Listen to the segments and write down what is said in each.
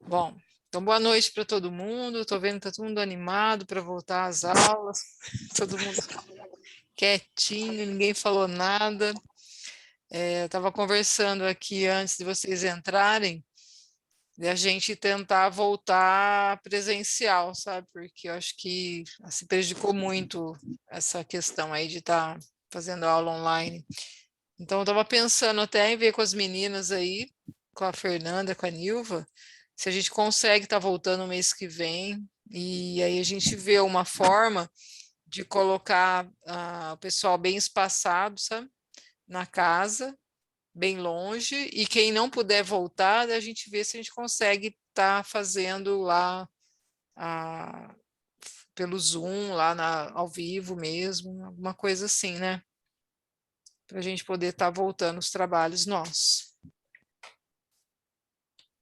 Bom, então boa noite para todo mundo. Estou vendo que está todo mundo animado para voltar às aulas, todo mundo quietinho, ninguém falou nada. Eu estava conversando aqui antes de vocês entrarem, de a gente tentar voltar presencial, sabe? Porque eu acho que se prejudicou muito essa questão aí de estar fazendo aula online. Então, eu estava pensando até em ver com as meninas aí, com a Fernanda, com a Nilva, se a gente consegue estar voltando no mês que vem, e aí a gente vê uma forma de colocar o pessoal bem espaçado, sabe? Na casa, bem longe, e quem não puder voltar, a gente vê se a gente consegue estar fazendo lá ah, pelo Zoom, lá ao vivo mesmo, alguma coisa assim, né? Para a gente poder estar voltando os trabalhos nossos.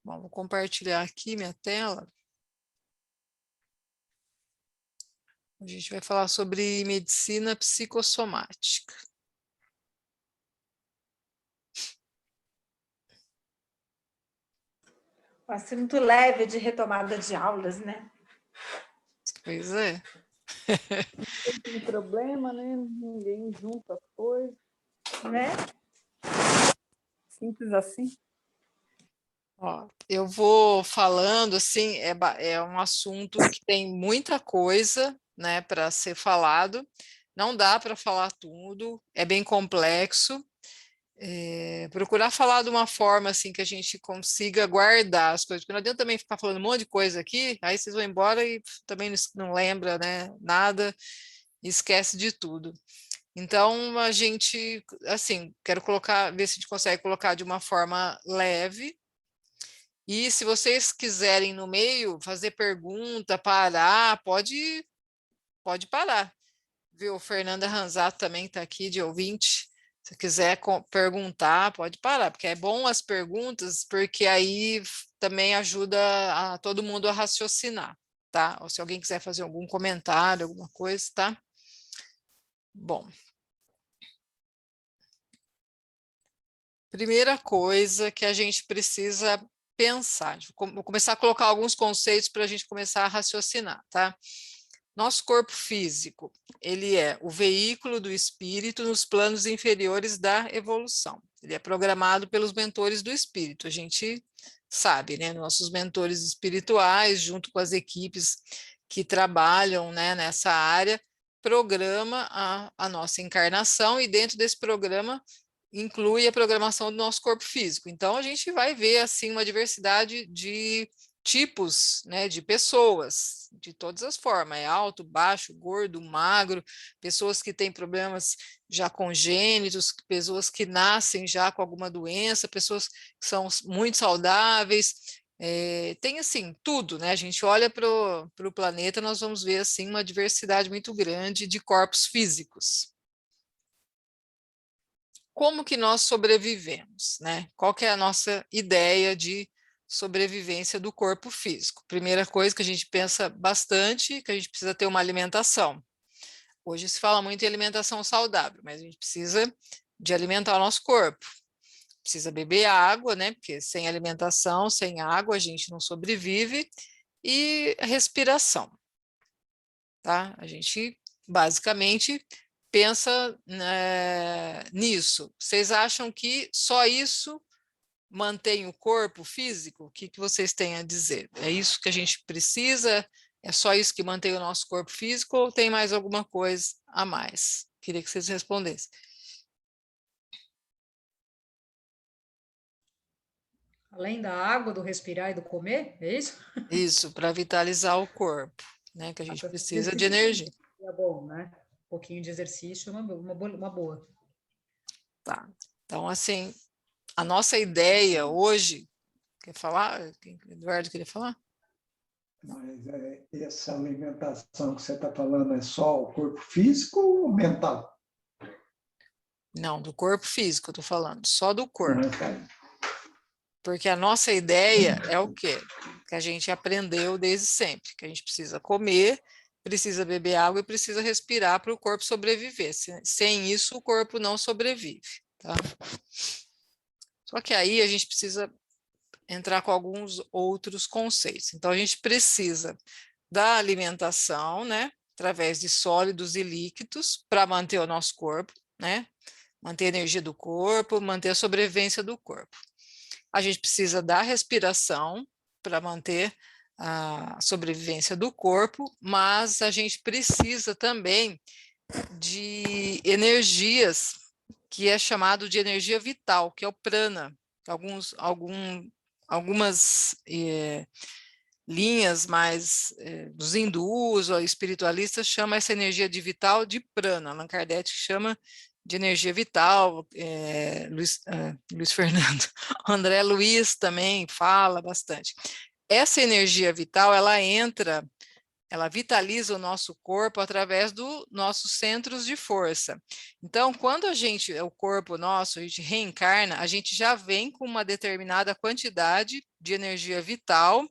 Bom, vou compartilhar aqui minha tela. A gente vai falar sobre medicina psicossomática. Um assunto leve de retomada de aulas, né? Pois é. Não tem problema, né? Ninguém junta as coisas. Né? Simples assim. Ó, eu vou falando assim, é um assunto que tem muita coisa, né, para ser falado. Não dá para falar tudo, é bem complexo. Procurar falar de uma forma assim que a gente consiga guardar as coisas, porque não adianta também ficar falando um monte de coisa aqui, aí vocês vão embora e também não lembra, né, nada, e esquece de tudo. Então, a gente, assim, quero colocar, ver se a gente consegue colocar de uma forma leve. E se vocês quiserem no meio fazer pergunta, parar, pode parar. Viu? Fernanda Ranzato também está aqui de ouvinte. Se quiser perguntar, pode parar, porque é bom as perguntas, porque aí também ajuda a todo mundo a raciocinar, tá? Ou se alguém quiser fazer algum comentário, alguma coisa, tá? Bom. Primeira coisa que a gente precisa pensar, vou começar a colocar alguns conceitos para a gente começar a raciocinar, tá? Nosso corpo físico, ele é o veículo do espírito nos planos inferiores da evolução. Ele é programado pelos mentores do espírito, a gente sabe, né? Nossos mentores espirituais, junto com as equipes que trabalham, né, nessa área, programa a nossa encarnação e dentro desse programa inclui a programação do nosso corpo físico. Então, a gente vai ver, assim, uma diversidade de tipos, né, de pessoas, de todas as formas, é alto, baixo, gordo, magro, pessoas que têm problemas já congênitos, pessoas que nascem já com alguma doença, pessoas que são muito saudáveis, tem assim, tudo, né, a gente olha para o planeta, nós vamos ver, assim, uma diversidade muito grande de corpos físicos. Como que nós sobrevivemos, né? Qual que é a nossa ideia de sobrevivência do corpo físico? Primeira coisa que a gente pensa bastante, que a gente precisa ter uma alimentação. Hoje se fala muito em alimentação saudável, mas a gente precisa de alimentar o nosso corpo. Precisa beber água, né? Porque sem alimentação, sem água, a gente não sobrevive. E respiração, tá? A gente basicamente pensa nisso. Vocês acham que só isso mantém o corpo físico? O que vocês têm a dizer? É isso que a gente precisa? É só isso que mantém o nosso corpo físico ou tem mais alguma coisa a mais? Queria que vocês respondessem. Além da água, do respirar e do comer, é isso? Isso, para vitalizar o corpo, né? Que a gente precisa de energia. É bom, né? Um pouquinho de exercício é uma boa. Tá. Então, assim, a nossa ideia hoje, quer falar? Eduardo queria falar? Mas essa alimentação que você está falando é só o corpo físico ou mental? Não, do corpo físico, eu estou falando, só do corpo. Tá. Porque a nossa ideia é o quê? Que a gente aprendeu desde sempre, que a gente precisa comer, precisa beber água e precisa respirar para o corpo sobreviver. Sem isso, o corpo não sobrevive. Tá? Só que aí a gente precisa entrar com alguns outros conceitos. Então, a gente precisa da alimentação, né, através de sólidos e líquidos, para manter o nosso corpo, né, manter a energia do corpo, manter a sobrevivência do corpo. A gente precisa da respiração para manter a sobrevivência do corpo, mas a gente precisa também de energias, que é chamado de energia vital, que é o prana. Algumas linhas mais dos hindus ou espiritualistas chamam essa energia de vital de prana. Allan Kardec chama de energia vital, Luiz Fernando, André Luiz também fala bastante. Essa energia vital, ela vitaliza o nosso corpo através dos nossos centros de força. Então, quando o corpo nosso, a gente reencarna, a gente já vem com uma determinada quantidade de energia vital,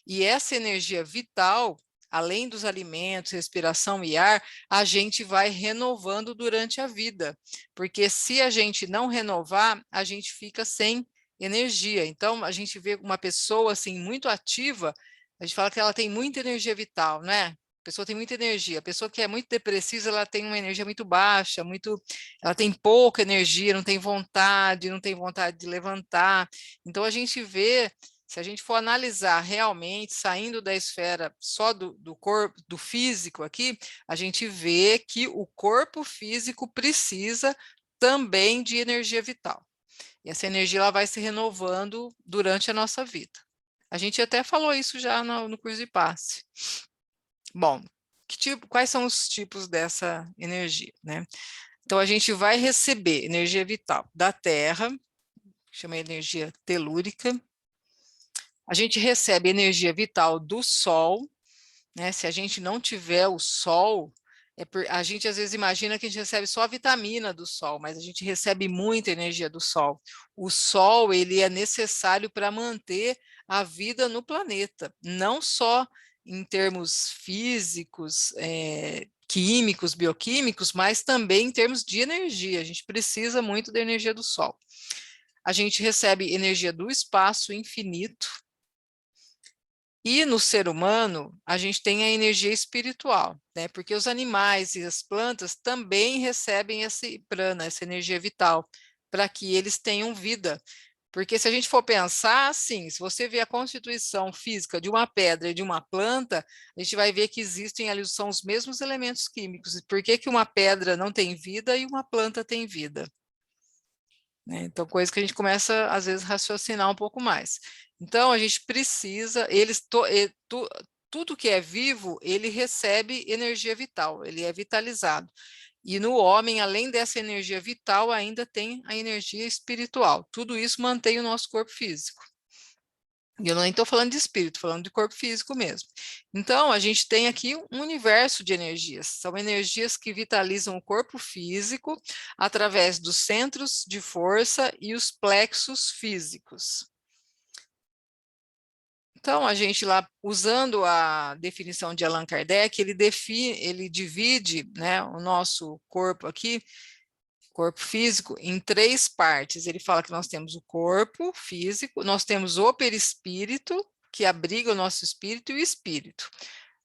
e essa energia vital, além dos alimentos, respiração e ar, a gente vai renovando durante a vida, porque se a gente não renovar, a gente fica sem energia. Então, a gente vê uma pessoa assim muito ativa, a gente fala que ela tem muita energia vital, né? A pessoa tem muita energia. A pessoa que é muito depressiva, ela tem uma energia muito baixa, ela tem pouca energia, não tem vontade de levantar. Então, a gente vê, se a gente for analisar realmente, saindo da esfera só do corpo, do físico aqui, a gente vê que o corpo físico precisa também de energia vital. E essa energia ela vai se renovando durante a nossa vida. A gente até falou isso já no curso de passe. Bom, quais são os tipos dessa energia, né? Então, a gente vai receber energia vital da Terra, chama energia telúrica. A gente recebe energia vital do Sol, né? Se a gente não tiver o Sol, a gente às vezes imagina que a gente recebe só a vitamina do Sol, mas a gente recebe muita energia do Sol. O Sol, ele é necessário para manter a vida no planeta, não só em termos físicos, químicos, bioquímicos, mas também em termos de energia. A gente precisa muito da energia do Sol. A gente recebe energia do espaço infinito. E no ser humano, a gente tem a energia espiritual, né? Porque os animais e as plantas também recebem esse prana, essa energia vital, para que eles tenham vida. Porque se a gente for pensar assim, se você vê a constituição física de uma pedra e de uma planta, a gente vai ver que existem ali, são os mesmos elementos químicos. E por que que uma pedra não tem vida e uma planta tem vida? Né? Então, coisa que a gente começa, às vezes, a raciocinar um pouco mais. Então, a gente precisa, tudo que é vivo, ele recebe energia vital, ele é vitalizado. E no homem, além dessa energia vital, ainda tem a energia espiritual. Tudo isso mantém o nosso corpo físico. E eu não estou falando de espírito, falando de corpo físico mesmo. Então, a gente tem aqui um universo de energias. São energias que vitalizam o corpo físico através dos centros de força e os plexos físicos. Então, a gente lá, usando a definição de Allan Kardec, ele divide, né, o nosso corpo aqui, corpo físico, em 3 partes. Ele fala que nós temos o corpo físico, nós temos o perispírito, que abriga o nosso espírito, e o espírito.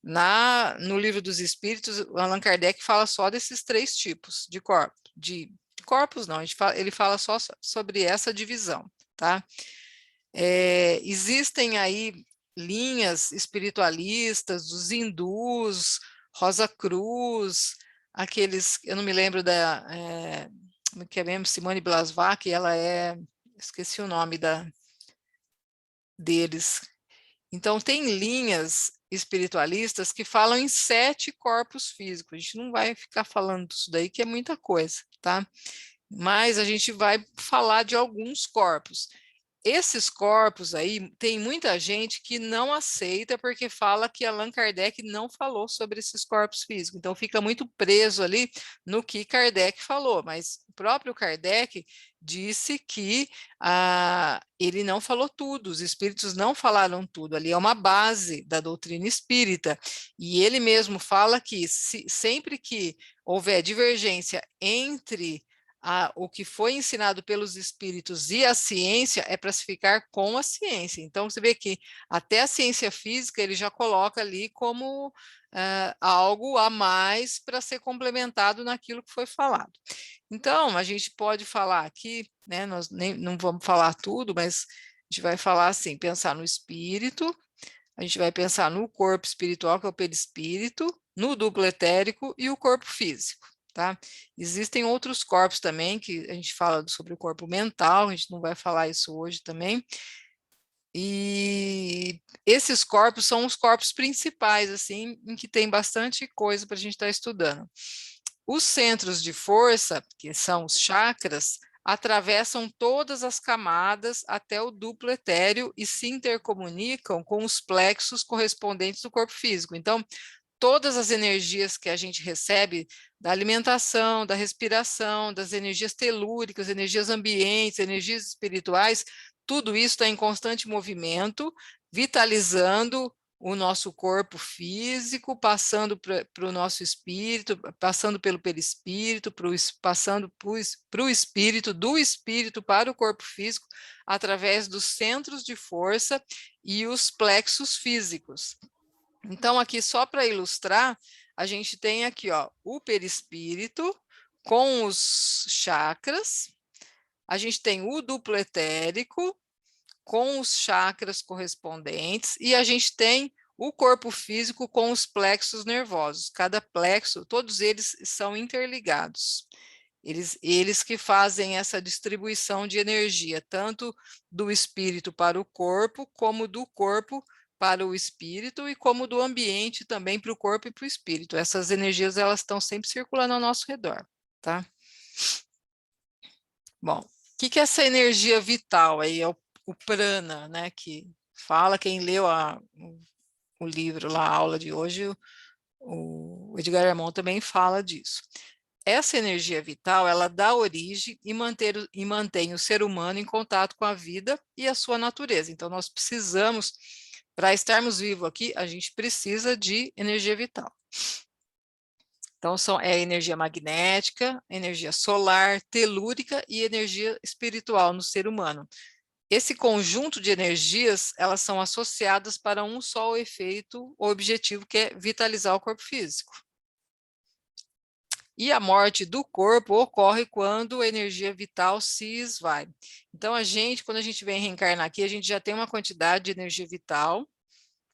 No livro dos Espíritos, Allan Kardec fala só desses 3 tipos de corpo. De corpos não, ele fala só sobre essa divisão, tá? Existem aí linhas espiritualistas dos hindus, Rosa Cruz, aqueles, eu não me lembro que é mesmo, Simone Blasvac, esqueci o nome deles. Então, tem linhas espiritualistas que falam em 7 corpos físicos. A gente não vai ficar falando disso daí, que é muita coisa, tá? Mas a gente vai falar de alguns corpos. Esses corpos aí, tem muita gente que não aceita porque fala que Allan Kardec não falou sobre esses corpos físicos. Então, fica muito preso ali no que Kardec falou. Mas o próprio Kardec disse que ele não falou tudo, os espíritos não falaram tudo. Ali é uma base da doutrina espírita. E ele mesmo fala que sempre que houver divergência entre o que foi ensinado pelos espíritos e a ciência é para se ficar com a ciência. Então, você vê que até a ciência física ele já coloca ali como algo a mais para ser complementado naquilo que foi falado. Então, a gente pode falar aqui, né, nós não vamos falar tudo, mas a gente vai falar assim, pensar no espírito, a gente vai pensar no corpo espiritual, que é o perispírito, no duplo etérico e o corpo físico. Tá? Existem outros corpos também, que a gente fala sobre o corpo mental, a gente não vai falar isso hoje também. E esses corpos são os corpos principais, assim, em que tem bastante coisa para a gente estar estudando. Os centros de força, que são os chakras, atravessam todas as camadas até o duplo etéreo e se intercomunicam com os plexos correspondentes do corpo físico. Então, todas as energias que a gente recebe da alimentação, da respiração, das energias telúricas, energias ambientes, energias espirituais, tudo isso está em constante movimento, vitalizando o nosso corpo físico, passando para o nosso espírito, passando pelo perispírito, passando para o espírito, do espírito para o corpo físico, através dos centros de força e os plexos físicos. Então, aqui, só para ilustrar, a gente tem aqui, ó, o perispírito com os chakras, a gente tem o duplo etérico com os chakras correspondentes e a gente tem o corpo físico com os plexos nervosos. Cada plexo, todos eles são interligados. Eles que fazem essa distribuição de energia, tanto do espírito para o corpo, como do corpo para o espírito e como do ambiente também para o corpo e para o espírito. Essas energias, elas estão sempre circulando ao nosso redor, tá? Bom, o que é essa energia vital aí? É o prana, né, que fala, quem leu o livro lá, a aula de hoje, o Edgar Armond também fala disso. Essa energia vital, ela dá origem e mantém o ser humano em contato com a vida e a sua natureza. Então, nós precisamos, para estarmos vivos aqui, a gente precisa de energia vital. Então, é energia magnética, energia solar, telúrica e energia espiritual no ser humano. Esse conjunto de energias, elas são associadas para um só efeito, o objetivo que é vitalizar o corpo físico. E a morte do corpo ocorre quando a energia vital se esvai. Então, quando a gente vem reencarnar aqui, a gente já tem uma quantidade de energia vital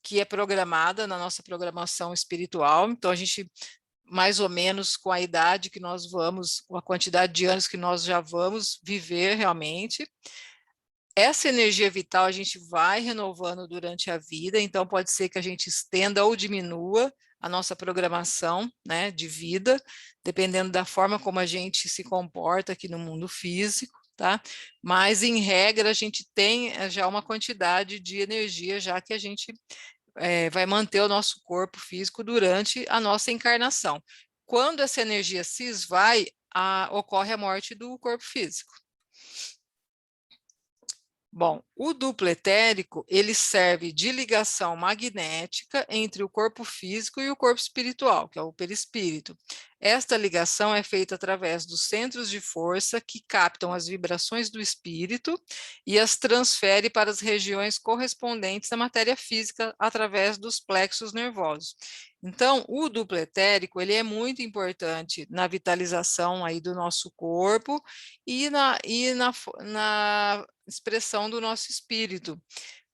que é programada na nossa programação espiritual. Então, a gente, mais ou menos com a idade que nós vamos, com a quantidade de anos que nós já vamos viver realmente, essa energia vital a gente vai renovando durante a vida, então pode ser que a gente estenda ou diminua a nossa programação, né, de vida, dependendo da forma como a gente se comporta aqui no mundo físico, tá? Mas, em regra, a gente tem já uma quantidade de energia, já que a gente vai manter o nosso corpo físico durante a nossa encarnação. Quando essa energia se esvai, ocorre a morte do corpo físico. Bom, o duplo etérico, ele serve de ligação magnética entre o corpo físico e o corpo espiritual, que é o perispírito. Esta ligação é feita através dos centros de força que captam as vibrações do espírito e as transfere para as regiões correspondentes à matéria física através dos plexos nervosos. Então, o duplo etérico, ele é muito importante na vitalização aí do nosso corpo e na expressão do nosso espírito,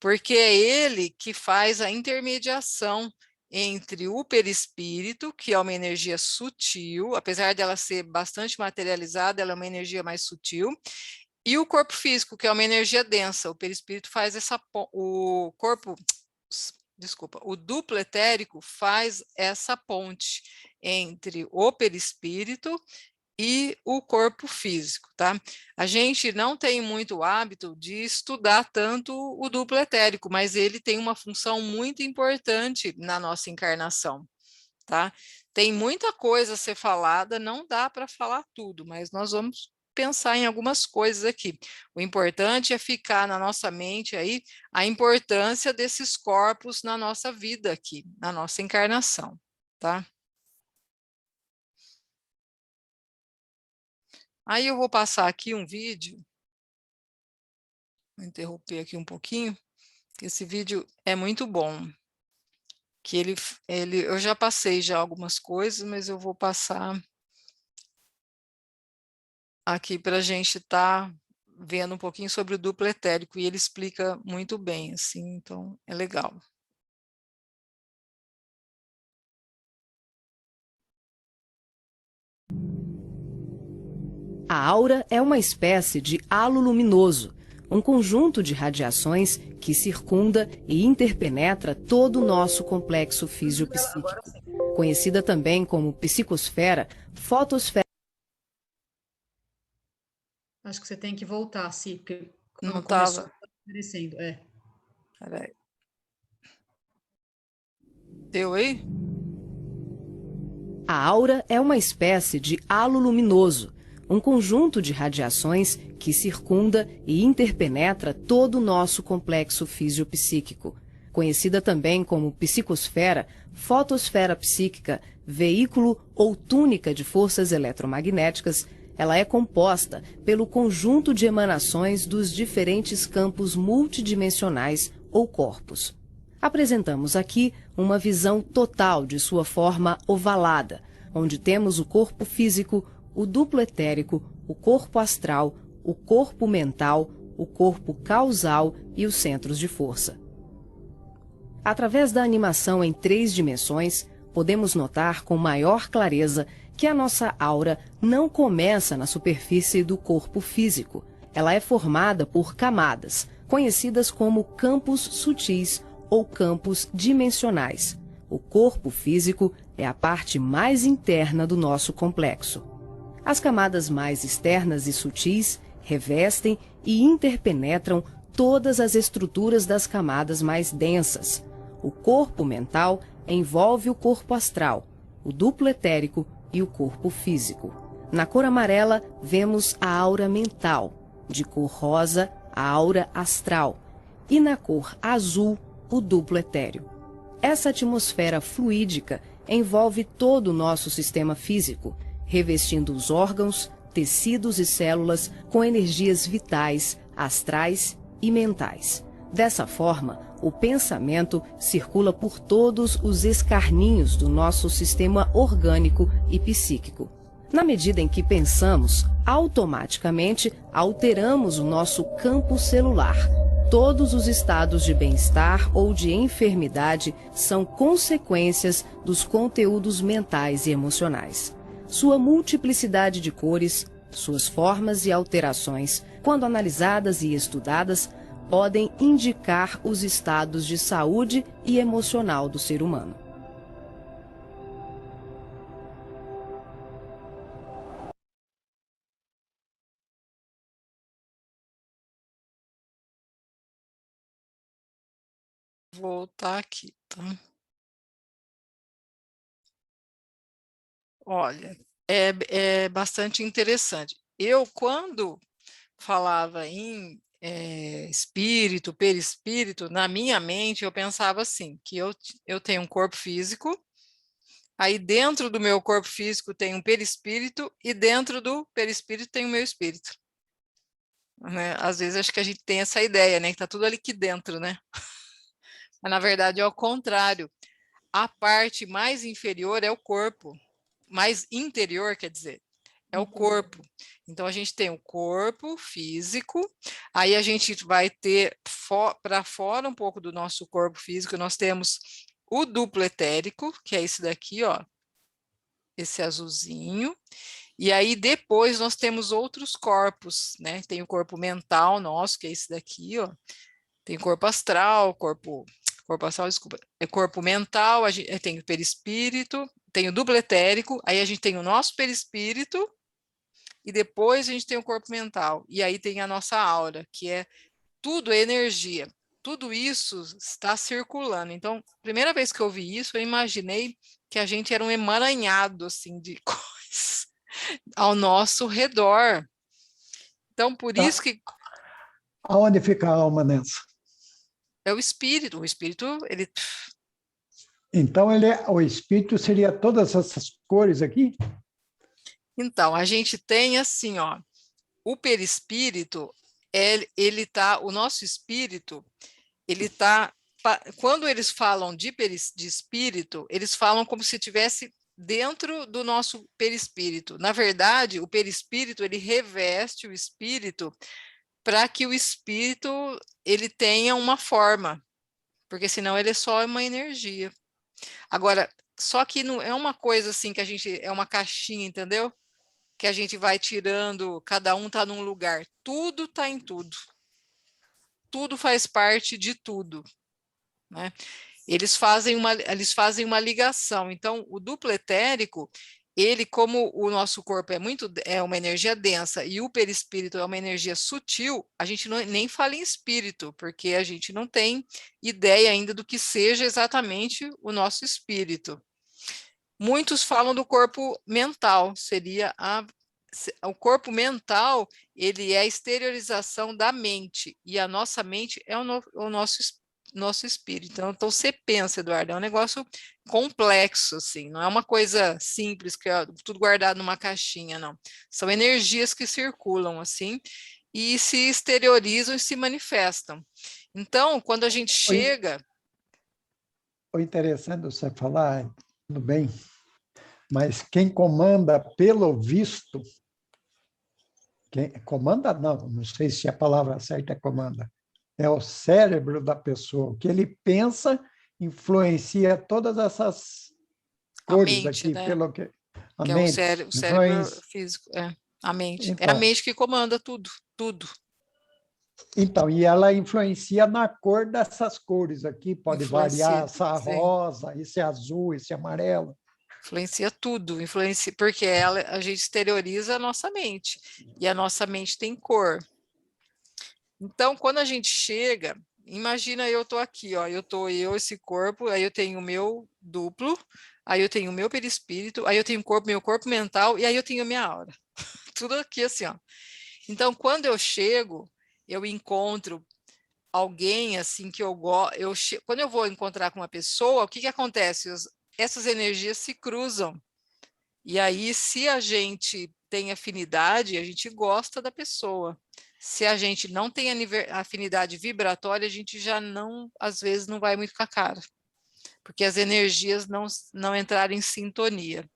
porque é ele que faz a intermediação entre o perispírito, que é uma energia sutil, apesar dela ser bastante materializada, ela é uma energia mais sutil, e o corpo físico, que é uma energia densa. O perispírito faz o duplo etérico faz essa ponte entre o perispírito e o corpo físico, tá? A gente não tem muito hábito de estudar tanto o duplo etérico, mas ele tem uma função muito importante na nossa encarnação, tá? Tem muita coisa a ser falada, não dá para falar tudo, mas nós vamos pensar em algumas coisas aqui. O importante é ficar na nossa mente aí a importância desses corpos na nossa vida aqui, na nossa encarnação, tá? Aí eu vou passar aqui um vídeo, vou interromper aqui um pouquinho, que esse vídeo é muito bom. Que eu já passei já algumas coisas, mas eu vou passar aqui para a gente estar vendo um pouquinho sobre o duplo etérico, e ele explica muito bem, assim, então é legal. A aura é uma espécie de halo luminoso, um conjunto de radiações que circunda e interpenetra todo o nosso complexo fisiopsíquico, conhecida também como psicosfera, fotosfera. Acho que você tem que voltar, sim, porque Não começou estava. aparecendo. Peraí. Deu aí? A aura é uma espécie de halo luminoso, um conjunto de radiações que circunda e interpenetra todo o nosso complexo fisiopsíquico, conhecida também como psicosfera, fotosfera psíquica, veículo ou túnica de forças eletromagnéticas. Ela é composta pelo conjunto de emanações dos diferentes campos multidimensionais ou corpos. Apresentamos aqui uma visão total de sua forma ovalada, onde temos o corpo físico, o duplo etérico, o corpo astral, o corpo mental, o corpo causal e os centros de força. Através da animação em 3 dimensões, podemos notar com maior clareza que a nossa aura não começa na superfície do corpo físico. Ela é formada por camadas, conhecidas como campos sutis ou campos dimensionais. O corpo físico é a parte mais interna do nosso complexo. As camadas mais externas e sutis revestem e interpenetram todas as estruturas das camadas mais densas. O corpo mental envolve o corpo astral, o duplo etérico e o corpo físico. Na cor amarela, vemos a aura mental, de cor rosa, a aura astral, e na cor azul, o duplo etéreo. Essa atmosfera fluídica envolve todo o nosso sistema físico, revestindo os órgãos, tecidos e células com energias vitais, astrais e mentais. Dessa forma, o pensamento circula por todos os escarninhos do nosso sistema orgânico e psíquico. Na medida em que pensamos, automaticamente alteramos o nosso campo celular. Todos os estados de bem-estar ou de enfermidade são consequências dos conteúdos mentais e emocionais. Sua multiplicidade de cores, suas formas e alterações, quando analisadas e estudadas, podem indicar os estados de saúde e emocional do ser humano. Vou voltar aqui, tá? Olha, é bastante interessante. Eu, quando falava em espírito, perispírito, na minha mente eu pensava assim, que eu tenho um corpo físico, aí dentro do meu corpo físico tem um perispírito, e dentro do perispírito tem o meu espírito. Né? Às vezes acho que a gente tem essa ideia, né? Que tá tudo ali aqui dentro, né? Mas na verdade é o contrário. A parte mais inferior é o corpo, mais interior, quer dizer, é o corpo. Então, a gente tem o corpo físico, aí a gente vai ter para fora um pouco do nosso corpo físico, nós temos o duplo etérico, que é esse daqui, ó, esse azulzinho, e aí depois nós temos outros corpos, né? Tem o corpo mental nosso, que é esse daqui, ó, tem corpo astral, corpo astral, desculpa, é corpo mental, a gente tem o perispírito, tem o duplo etérico, aí a gente tem o nosso perispírito, e depois a gente tem o corpo mental, e aí tem a nossa aura, que é tudo energia, tudo isso está circulando. Então, primeira vez que eu vi isso, eu imaginei que a gente era um emaranhado, assim, de coisas ao nosso redor. Então, por isso que... Aonde fica a alma nessa? É o espírito, ele... Então, o espírito seria todas essas cores aqui? Então, a gente tem assim, ó, o perispírito, o nosso espírito, ele está, quando eles falam de espírito, eles falam como se tivesse dentro do nosso perispírito. Na verdade, o perispírito, ele reveste o espírito para que o espírito ele tenha uma forma, porque senão ele é só uma energia. Agora, só que não é uma coisa assim que a gente é uma caixinha, entendeu? Que a gente vai tirando, cada um está num lugar. Tudo está em tudo. Tudo faz parte de tudo, né? Eles fazem uma ligação. Então, o duplo etérico, ele, como o nosso corpo é uma energia densa e o perispírito é uma energia sutil, a gente nem fala em espírito, porque a gente não tem ideia ainda do que seja exatamente o nosso espírito. Muitos falam do corpo mental, o corpo mental, ele é a exteriorização da mente, e a nossa mente é o nosso espírito. Então, você pensa, Eduardo, é um negócio complexo, assim, não é uma coisa simples, que é tudo guardado numa caixinha, não. São energias que circulam, assim, e se exteriorizam e se manifestam. Então, quando a gente chega... O interessante você falar, tudo bem, mas quem comanda, pelo visto, comanda não sei se a palavra certa é comanda, é o cérebro da pessoa. O que ele pensa influencia todas essas cores mente, aqui, né? pelo que a que mente, é o cérebro físico, a mente. Então, é a mente que comanda tudo, tudo. Então, e ela influencia na cor dessas cores aqui, pode variar, Influencia, essa sim. rosa, esse azul, esse amarelo. Influencia tudo, porque a gente exterioriza a nossa mente, e a nossa mente tem cor. Então, quando a gente chega, imagina eu estou aqui, ó, esse corpo, aí eu tenho o meu duplo, aí eu tenho o meu perispírito, aí eu tenho meu corpo mental, e aí eu tenho a minha aura. Tudo aqui assim, ó. Então, quando eu chego, eu encontro alguém assim que eu gosto, quando eu vou encontrar com uma pessoa, o que acontece? Essas energias se cruzam. E aí, se a gente tem afinidade, a gente gosta da pessoa. Se a gente não tem afinidade vibratória, a gente já não, às vezes, não vai muito com a cara, porque as energias não entraram em sintonia.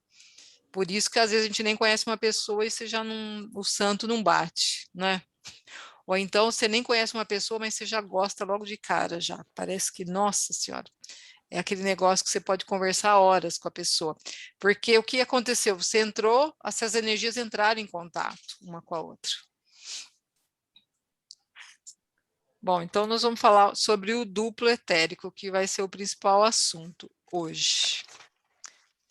Por isso que às vezes a gente nem conhece uma pessoa e o santo não bate, né? Ou então você nem conhece uma pessoa, mas você já gosta logo de cara, já. Parece que, nossa senhora, é aquele negócio que você pode conversar horas com a pessoa. Porque o que aconteceu? Você entrou, essas energias entraram em contato uma com a outra. Bom, então nós vamos falar sobre o duplo etérico, que vai ser o principal assunto hoje.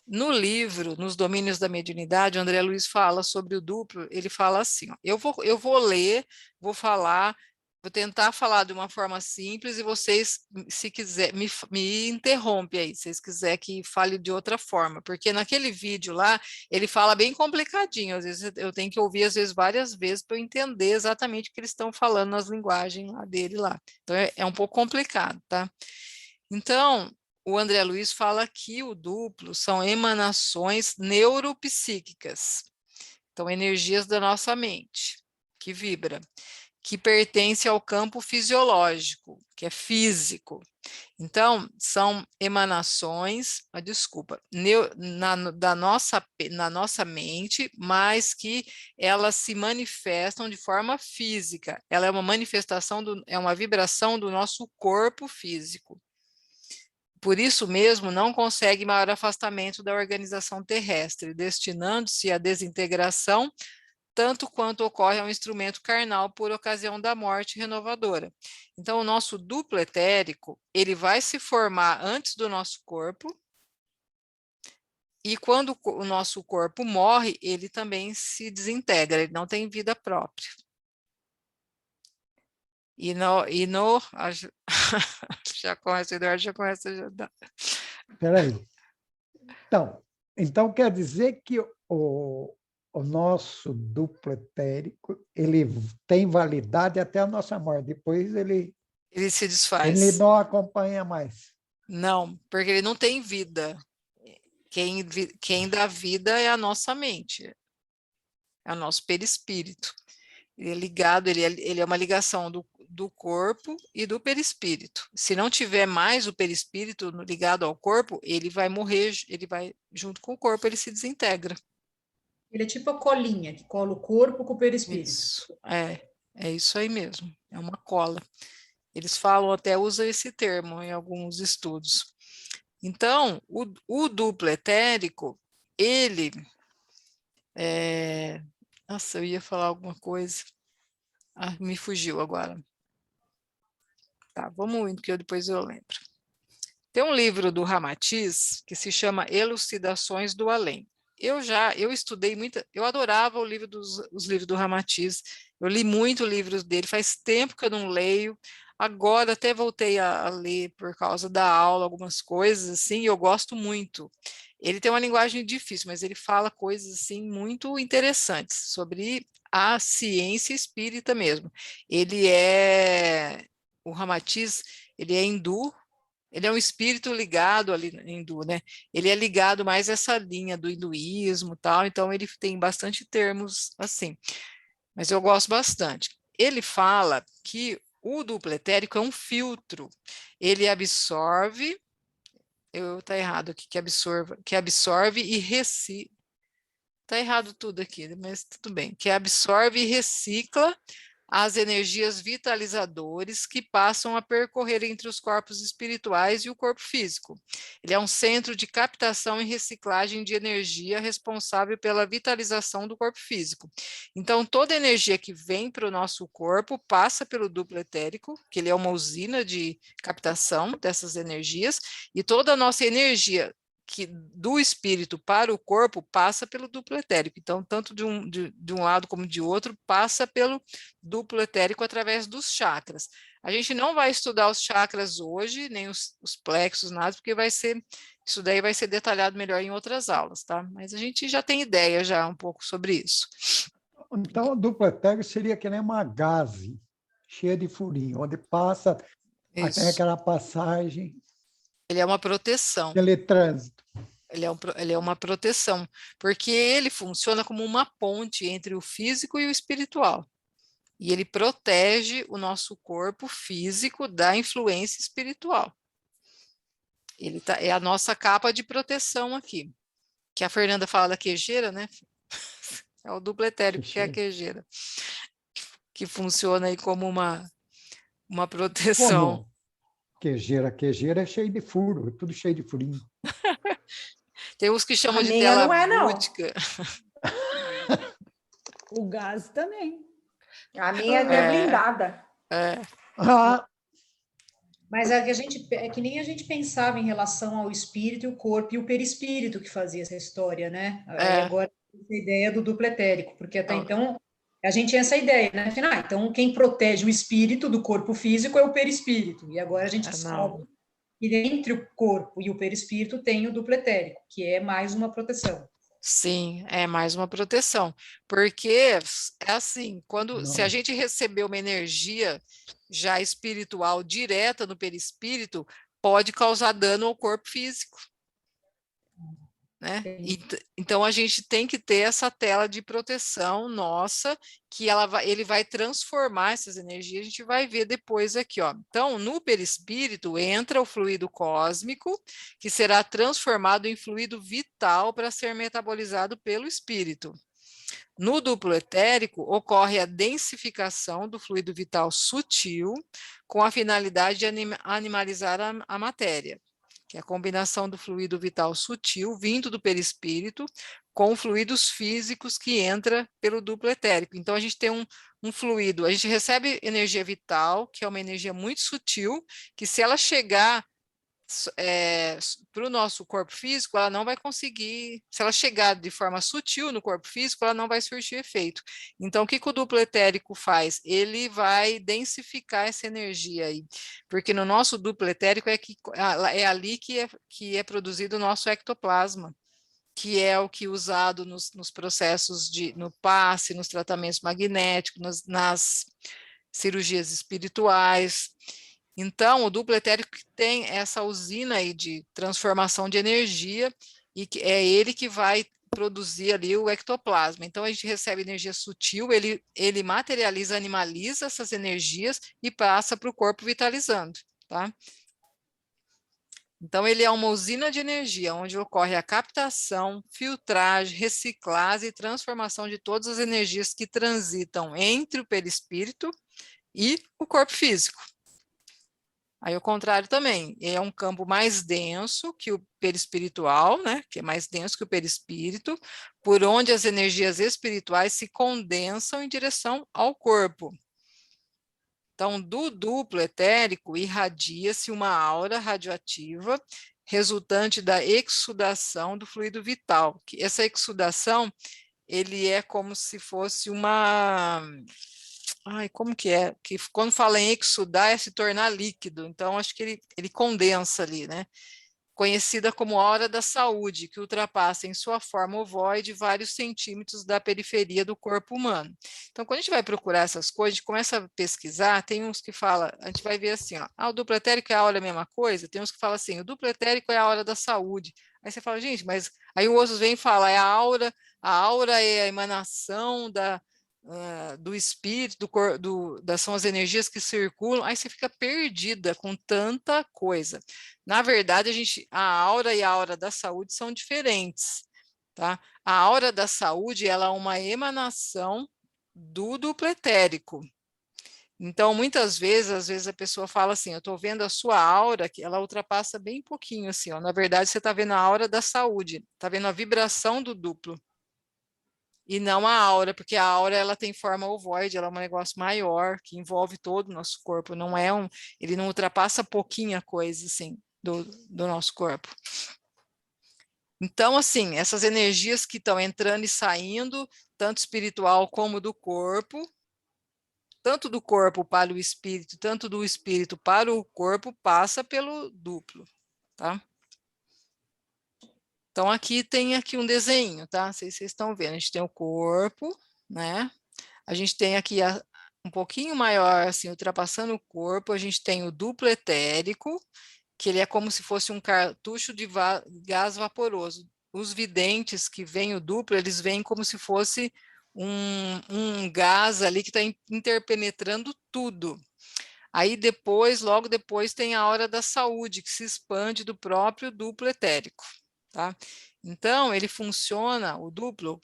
No livro, Nos Domínios da Mediunidade, o André Luiz fala sobre o duplo, ele fala assim, ó, eu vou ler, vou falar, vou tentar falar de uma forma simples e vocês, se quiser, me interrompe aí, se vocês quiserem que fale de outra forma, porque naquele vídeo lá, ele fala bem complicadinho, às vezes eu tenho que ouvir, às vezes, várias vezes para eu entender exatamente o que eles estão falando nas linguagens lá dele lá. Então, é um pouco complicado, tá? Então, o André Luiz fala que o duplo são emanações neuropsíquicas, então energias da nossa mente, que vibra, que pertence ao campo fisiológico, que é físico. Então, são emanações, na nossa mente, mas que elas se manifestam de forma física. Ela é uma manifestação, é uma vibração do nosso corpo físico. Por isso mesmo, não consegue maior afastamento da organização terrestre, destinando-se à desintegração, tanto quanto ocorre ao instrumento carnal por ocasião da morte renovadora. Então, o nosso duplo etérico, ele vai se formar antes do nosso corpo, e quando o nosso corpo morre, ele também se desintegra, ele não tem vida própria. Já começa, Eduardo, já começa. Espera aí. Então, quer dizer que o nosso duplo etérico, ele tem validade até a nossa morte. Depois ele se desfaz. Ele não acompanha mais. Não, porque ele não tem vida. Quem dá vida é a nossa mente. é o nosso perispírito. Ele é ligado, ele é uma ligação do corpo e do perispírito. Se não tiver mais o perispírito ligado ao corpo, ele vai morrer, ele vai, junto com o corpo, ele se desintegra. Ele é tipo a colinha, que cola o corpo com o perispírito. Isso, é isso aí mesmo, é uma cola. Eles falam, até usam esse termo em alguns estudos. Então, o duplo etérico, ele... Nossa, eu ia falar alguma coisa. Ah, me fugiu agora. Tá, vamos indo, que depois eu lembro. Tem um livro do Ramatiz que se chama Elucidações do Além. Eu estudei muito, eu adorava os livros do Ramatiz, eu li muito livros dele, faz tempo que eu não leio, agora até voltei a ler por causa da aula, algumas coisas assim, e eu gosto muito. Ele tem uma linguagem difícil, mas ele fala coisas assim muito interessantes sobre a ciência espírita mesmo. O Ramatiz, ele é hindu, ele é um espírito ligado ali hindu, né? Ele é ligado mais a essa linha do hinduísmo, tal, então ele tem bastante termos assim. Mas eu gosto bastante. Ele fala que o duplo etérico é um filtro. Ele absorve, tá errado aqui, que absorve e recicla. Tá errado tudo aqui, mas tudo bem. Que absorve e recicla as energias vitalizadores que passam a percorrer entre os corpos espirituais e o corpo físico. Ele é um centro de captação e reciclagem de energia responsável pela vitalização do corpo físico. Então, toda energia que vem para o nosso corpo passa pelo duplo etérico, que ele é uma usina de captação dessas energias, e toda a nossa energia do espírito para o corpo passa pelo duplo etérico. Então, tanto de um lado como de outro, passa pelo duplo etérico através dos chakras. A gente não vai estudar os chakras hoje, nem os plexos, nada, porque isso daí vai ser detalhado melhor em outras aulas, tá? Mas a gente já tem ideia já um pouco sobre isso. Então, o duplo etérico seria que nem uma gaze cheia de furinho, onde passa, tem aquela passagem... Ele é uma proteção. Aquele trânsito. Ele é uma proteção, porque ele funciona como uma ponte entre o físico e o espiritual. E ele protege o nosso corpo físico da influência espiritual. É a nossa capa de proteção aqui. Que a Fernanda fala da quejeira, né? É o duplo etérico, que é a quejeira. Que funciona aí como uma proteção. Como? Quejeira é cheio de furo, tudo cheio de furinho. Tem uns que chamam A de minha tela não é, não. búdica. O gás também. A minha é blindada. Mas é que nem a gente pensava em relação ao espírito, o corpo e o perispírito que fazia essa história, né? Aí agora a ideia do duplo etérico, porque até então a gente tinha essa ideia, né? Então quem protege o espírito do corpo físico é o perispírito. E agora a gente descobre que entre o corpo e o perispírito tem o duplo etérico, que é mais uma proteção. Sim, é mais uma proteção, porque é assim, se a gente receber uma energia já espiritual direta no perispírito, pode causar dano ao corpo físico, né? Então a gente tem que ter essa tela de proteção nossa, que ele vai transformar essas energias, a gente vai ver depois aqui, ó. Então, no perispírito entra o fluido cósmico, que será transformado em fluido vital para ser metabolizado pelo espírito. No duplo etérico, ocorre a densificação do fluido vital sutil, com a finalidade de animalizar a matéria, que é a combinação do fluido vital sutil, vindo do perispírito, com fluidos físicos que entra pelo duplo etérico. Então, a gente tem um fluido, a gente recebe energia vital, que é uma energia muito sutil, que se ela chegar para o nosso corpo físico, ela não vai conseguir, se ela chegar de forma sutil no corpo físico, ela não vai surtir efeito. Então, o que o duplo etérico faz? Ele vai densificar essa energia aí, porque no nosso duplo etérico é ali que é produzido o nosso ectoplasma, que é o que é usado nos processos no passe, nos tratamentos magnéticos, nas cirurgias espirituais. Então, o duplo etérico tem essa usina aí de transformação de energia, e é ele que vai produzir ali o ectoplasma. Então, a gente recebe energia sutil, ele materializa, animaliza essas energias e passa para o corpo vitalizando, tá? Então, ele é uma usina de energia, onde ocorre a captação, filtragem, reciclagem e transformação de todas as energias que transitam entre o perispírito e o corpo físico. Aí, o contrário também, é um campo mais denso que o perispiritual, né, que é mais denso que o perispírito, por onde as energias espirituais se condensam em direção ao corpo. Então, do duplo etérico irradia-se uma aura radioativa resultante da exudação do fluido vital. Essa exudação, ele é como se fosse uma... Ai, como que é? Que quando fala em exudar é se tornar líquido, então acho que ele condensa ali, né? Conhecida como aura da saúde, que ultrapassa em sua forma ovoide vários centímetros da periferia do corpo humano. Então, quando a gente vai procurar essas coisas, a gente começa a pesquisar, tem uns que falam, a gente vai ver assim, ó, o duplo etérico é a aura a mesma coisa? Tem uns que falam assim, o duplo etérico é a aura da saúde. Aí você fala, gente, mas aí o outro vem e fala, a aura é a emanação do espírito, são as energias que circulam, aí você fica perdida com tanta coisa. Na verdade, a aura e a aura da saúde são diferentes, tá? A aura da saúde, ela é uma emanação do duplo etérico. Então, muitas vezes, às vezes a pessoa fala assim, eu estou vendo a sua aura, que ela ultrapassa bem pouquinho, assim, ó. Na verdade, você está vendo a aura da saúde, está vendo a vibração do duplo. E não a aura, porque a aura ela tem forma ovoide, ela é um negócio maior, que envolve todo o nosso corpo, não é ele não ultrapassa pouquinha coisa, assim, do nosso corpo. Então, assim, essas energias que estão entrando e saindo, tanto espiritual como do corpo, tanto do corpo para o espírito, tanto do espírito para o corpo, passa pelo duplo, tá? Então, aqui tem um desenho, tá? Não sei se vocês estão vendo. A gente tem o corpo, né? A gente tem aqui um pouquinho maior, assim, ultrapassando o corpo, a gente tem o duplo etérico, que ele é como se fosse um cartucho de gás vaporoso. Os videntes que veem o duplo, eles veem como se fosse um gás ali que está interpenetrando tudo. Aí depois, logo depois, tem a aura da saúde, que se expande do próprio duplo etérico. Tá? Então, ele funciona, o duplo,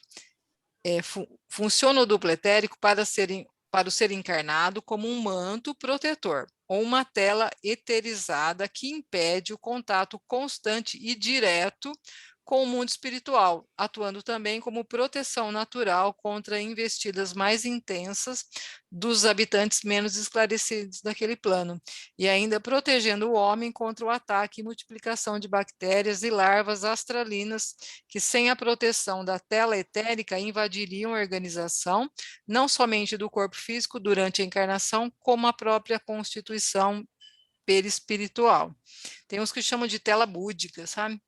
funciona o duplo etérico para o ser encarnado como um manto protetor, ou uma tela eterizada que impede o contato constante e direto com o mundo espiritual, atuando também como proteção natural contra investidas mais intensas dos habitantes menos esclarecidos daquele plano, e ainda protegendo o homem contra o ataque e multiplicação de bactérias e larvas astralinas que, sem a proteção da tela etérica, invadiriam a organização, não somente do corpo físico durante a encarnação, como a própria constituição perispiritual. Tem uns que chamam de tela búdica, sabe?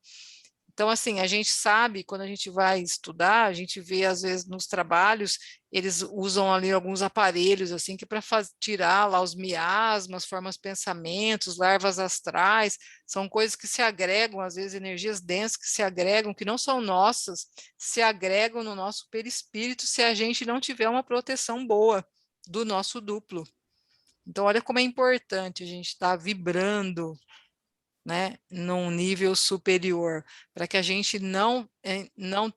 Então, assim, a gente sabe, quando a gente vai estudar, a gente vê, às vezes, nos trabalhos, eles usam ali alguns aparelhos, assim, que para tirar lá os miasmas, formas pensamentos, larvas astrais, são coisas que se agregam, às vezes, energias densas que se agregam, que não são nossas, se agregam no nosso perispírito se a gente não tiver uma proteção boa do nosso duplo. Então, olha como é importante a gente estar vibrando, né, num nível superior, para que a gente não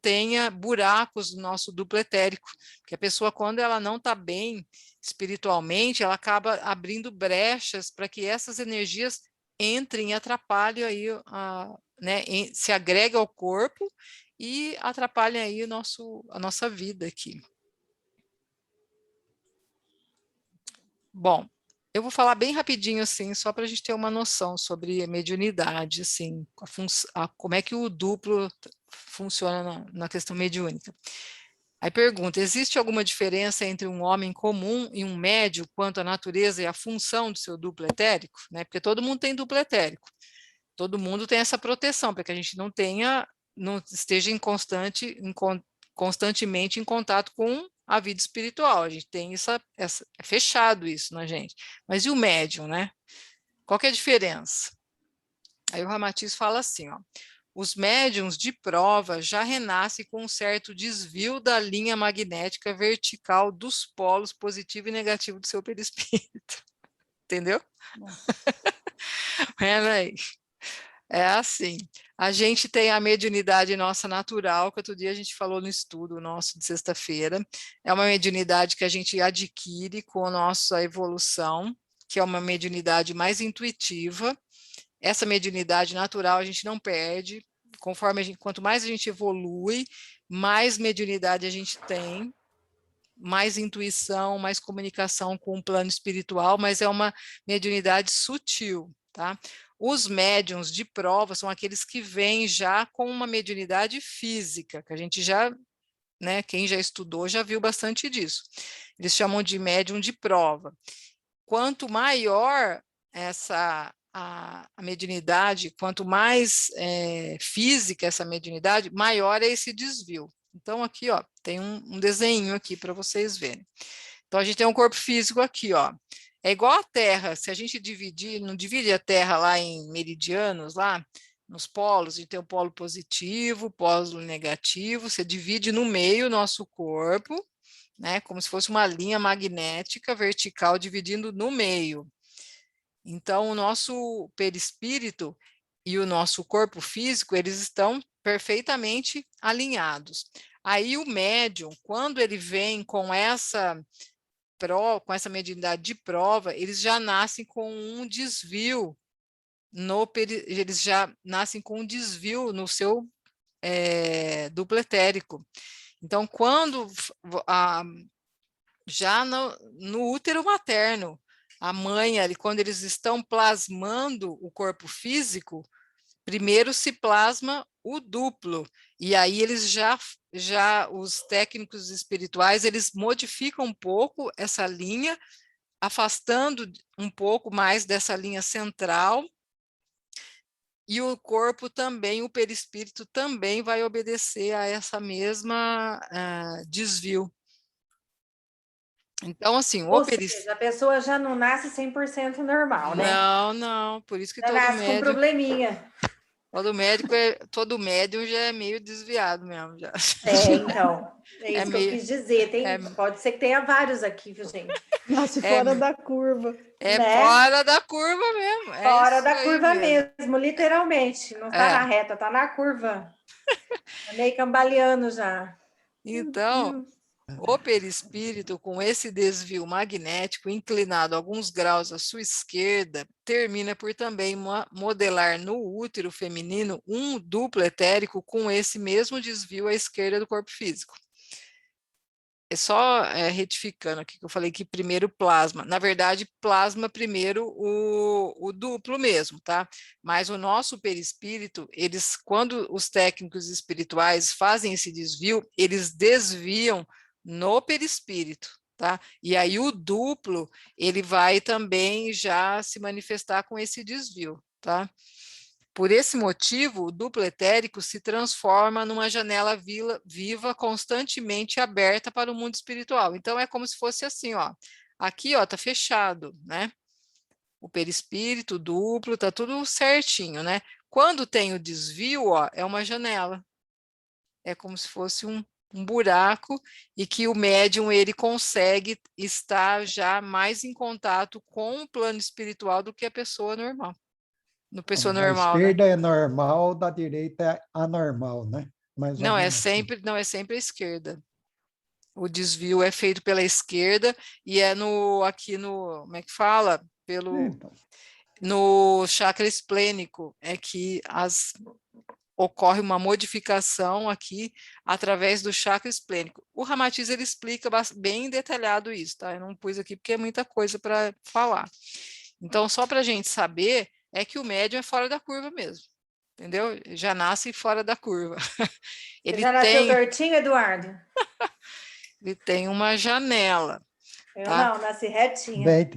tenha buracos no nosso duplo etérico, porque a pessoa, quando ela não está bem espiritualmente, ela acaba abrindo brechas para que essas energias entrem e atrapalhem aí, né, se agregam ao corpo e atrapalhem aí a nossa vida aqui. Bom, eu vou falar bem rapidinho, assim, só para a gente ter uma noção sobre a mediunidade, assim, como é que o duplo funciona na questão mediúnica. Aí pergunta, existe alguma diferença entre um homem comum e um médium quanto à natureza e à função do seu duplo etérico? Né? Porque todo mundo tem duplo etérico, todo mundo tem essa proteção, para que a gente não esteja constantemente em contato com a vida espiritual, a gente tem é fechado isso na gente. Mas e o médium, né? Qual que é a diferença? Aí o Ramatiz fala assim, ó, os médiums de prova já renascem com um certo desvio da linha magnética vertical dos polos positivo e negativo do seu perispírito. Entendeu? É assim. A gente tem a mediunidade nossa natural, que outro dia a gente falou no estudo nosso de sexta-feira. É uma mediunidade que a gente adquire com a nossa evolução, que é uma mediunidade mais intuitiva. Essa mediunidade natural a gente não perde. Conforme quanto mais a gente evolui, mais mediunidade a gente tem, mais intuição, mais comunicação com o plano espiritual, mas é uma mediunidade sutil, tá? Os médiuns de prova são aqueles que vêm já com uma mediunidade física, que a gente já, né, quem já estudou já viu bastante disso. Eles chamam de médium de prova. Quanto maior a mediunidade, quanto mais física essa mediunidade, maior é esse desvio. Então, aqui, ó, tem um desenho aqui para vocês verem. Então, a gente tem um corpo físico aqui, ó. É igual a Terra, se a gente dividir, não divide a Terra lá em meridianos, lá nos polos, a gente tem o polo positivo, polo negativo, você divide no meio o nosso corpo, né, como se fosse uma linha magnética vertical dividindo no meio. Então, o nosso perispírito e o nosso corpo físico, eles estão perfeitamente alinhados. Aí o médium, quando ele vem com essa mediunidade de prova, eles já nascem com um desvio eles já nascem com um desvio no seu duplo etérico. Então, quando já no útero materno, a mãe ali, quando eles estão plasmando o corpo físico, primeiro se plasma o duplo, e aí eles já os técnicos espirituais, eles modificam um pouco essa linha, afastando um pouco mais dessa linha central, e o corpo também, o perispírito também vai obedecer a essa mesma desvio. Então, assim, Ou seja, a pessoa já não nasce 100% normal, né? Não, por isso que já nasce com probleminha. Todo médium já é meio desviado mesmo. Já. Então, é isso que eu quis dizer. Pode ser que tenha vários aqui, viu, gente? Nasce fora da curva. Fora da curva mesmo. Fora da curva mesmo, literalmente. Não está na reta, está na curva. Tá meio cambaleando já. Então, o perispírito, com esse desvio magnético inclinado alguns graus à sua esquerda, termina por também modelar no útero feminino um duplo etérico com esse mesmo desvio à esquerda do corpo físico. É só retificando aqui que eu falei que primeiro plasma. Na verdade, plasma primeiro o duplo mesmo, tá? Mas o nosso perispírito, quando os técnicos espirituais fazem esse desvio, eles desviam no perispírito, tá? E aí o duplo, ele vai também já se manifestar com esse desvio, tá? Por esse motivo, o duplo etérico se transforma numa janela viva constantemente aberta para o mundo espiritual. Então, é como se fosse assim, ó. Aqui, ó, tá fechado, né? O perispírito, o duplo, tá tudo certinho, né? Quando tem o desvio, ó, é uma janela. É como se fosse um buraco e que o médium, ele consegue estar já mais em contato com o plano espiritual do que a pessoa normal. No pessoa normal, da esquerda, né? É normal, da direita é anormal, né? Não, é sempre a esquerda. O desvio é feito pela esquerda e é aqui no, como é que fala? No chakra esplênico, é que ocorre uma modificação aqui através do chakra esplênico. O Ramatiz, ele explica bem detalhado isso, tá? Eu não pus aqui porque é muita coisa para falar. Então, só para a gente saber, é que o médium é fora da curva mesmo, entendeu? Já nasce fora da curva. Ele já nasceu tortinho, Eduardo? Ele tem uma janela. Eu não, nasci retinha.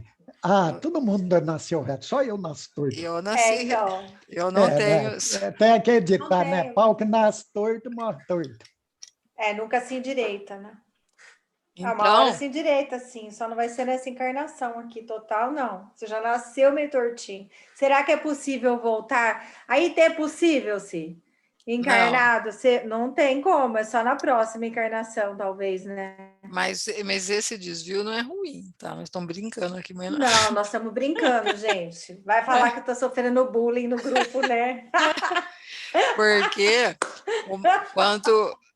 Todo mundo nasceu reto, só eu nasci torto. Eu nasci então. Eu não tenho... Tem aquele ditado, né? Pau que nasce torto, morre torto. Nunca se endireita, né? Então, uma hora se endireita, sim, só não vai ser nessa encarnação aqui, total, não. Você já nasceu meio tortinho. Será que é possível voltar? Aí é possível, sim. encarnado, você não tem como, é só na próxima encarnação, talvez, né? Mas esse desvio não é ruim, tá? Nós estamos brincando aqui, mas não. Não, nós estamos brincando, gente. Vai falar que eu tô sofrendo bullying no grupo, né? Porque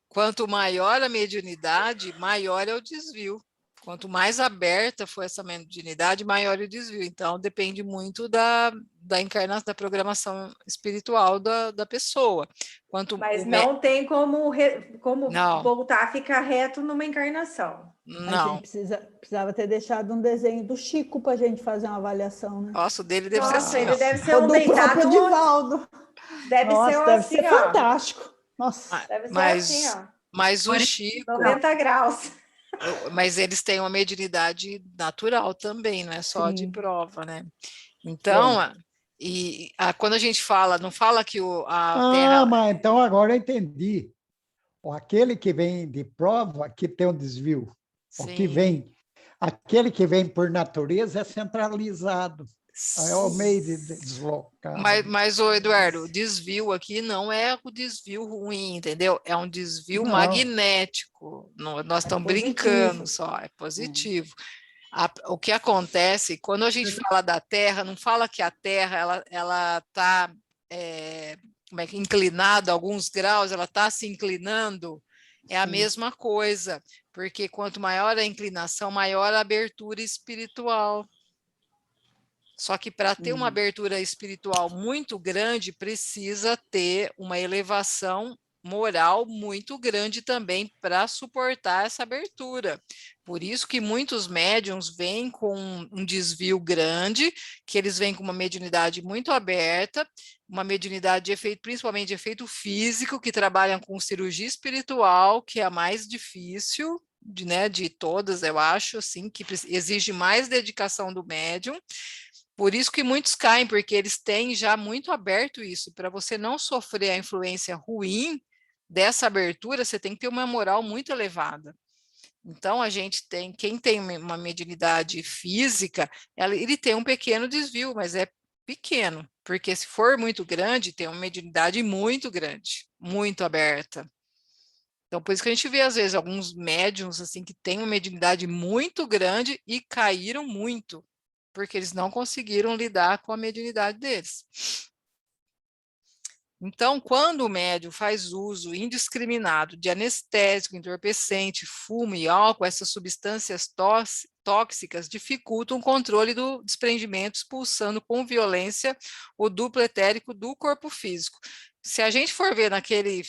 quanto maior a mediunidade, maior é o desvio. Quanto mais aberta for essa mediunidade, maior é o desvio. Então, depende muito da encarnação, da programação espiritual da pessoa. Mas não tem como não, voltar a ficar reto numa encarnação. A gente precisava ter deixado um desenho do Chico para a gente fazer uma avaliação, né? Nossa, o dele deve ser assim. Ele deve ser O um do deitado. próprio Divaldo. Deve ser deve assim, ser ó. fantástico. Nossa. Deve ser Mas, assim, ó. mas o Chico... 90 graus. Mas eles têm uma mediunidade natural também, não é só de Sim. prova, né? Então, quando a gente fala, não fala que a Terra... mas então agora eu entendi. Aquele que vem de prova, que tem um desvio. Aquele que vem por natureza é centralizado. É o meio de deslocar. Mas Eduardo, o desvio aqui não é o desvio ruim, entendeu? É um desvio magnético. Nós estamos brincando só, é positivo. O que acontece, quando a gente fala da Terra, não fala que a Terra ela está inclinada a alguns graus, ela está se inclinando, é a mesma coisa, porque quanto maior a inclinação, maior a abertura espiritual. Só que para ter uma abertura espiritual muito grande, precisa ter uma elevação moral muito grande também para suportar essa abertura. Por isso que muitos médiuns vêm com um desvio grande, que eles vêm com uma mediunidade muito aberta, uma mediunidade de efeito, principalmente de efeito físico, que trabalham com cirurgia espiritual, que é a mais difícil de todas, eu acho, assim, que exige mais dedicação do médium. Por isso que muitos caem, porque eles têm já muito aberto isso. Para você não sofrer a influência ruim dessa abertura, você tem que ter uma moral muito elevada. Então, quem tem uma mediunidade física, ele tem um pequeno desvio, mas é pequeno, porque se for muito grande, tem uma mediunidade muito grande, muito aberta. Então, por isso que a gente vê, às vezes, alguns médiuns assim, que têm uma mediunidade muito grande e caíram muito, porque eles não conseguiram lidar com a mediunidade deles. Então, quando o médium faz uso indiscriminado de anestésico, entorpecente, fumo e álcool, essas substâncias tóxicas dificultam o controle do desprendimento, expulsando com violência o duplo etérico do corpo físico. Se a gente for ver naquele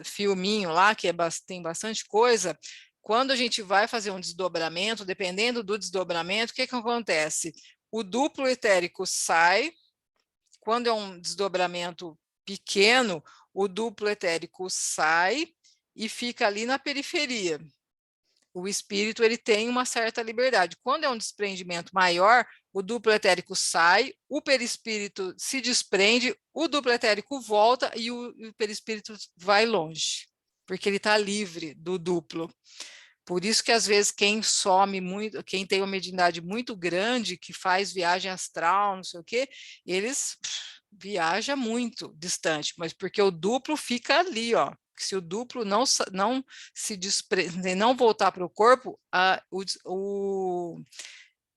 filminho lá, que tem bastante coisa, quando a gente vai fazer um desdobramento, dependendo do desdobramento, o que acontece? O duplo etérico sai, quando é um desdobramento pequeno, o duplo etérico sai e fica ali na periferia. O espírito ele tem uma certa liberdade. Quando é um desprendimento maior, o duplo etérico sai, o perispírito se desprende, o duplo etérico volta e o perispírito vai longe, porque ele está livre do duplo. Por isso que, às vezes, quem some muito, quem tem uma mediunidade muito grande, que faz viagem astral, não sei o quê, eles viajam muito distante, mas porque o duplo fica ali, ó. Se o duplo não se desprender, não voltar para o corpo,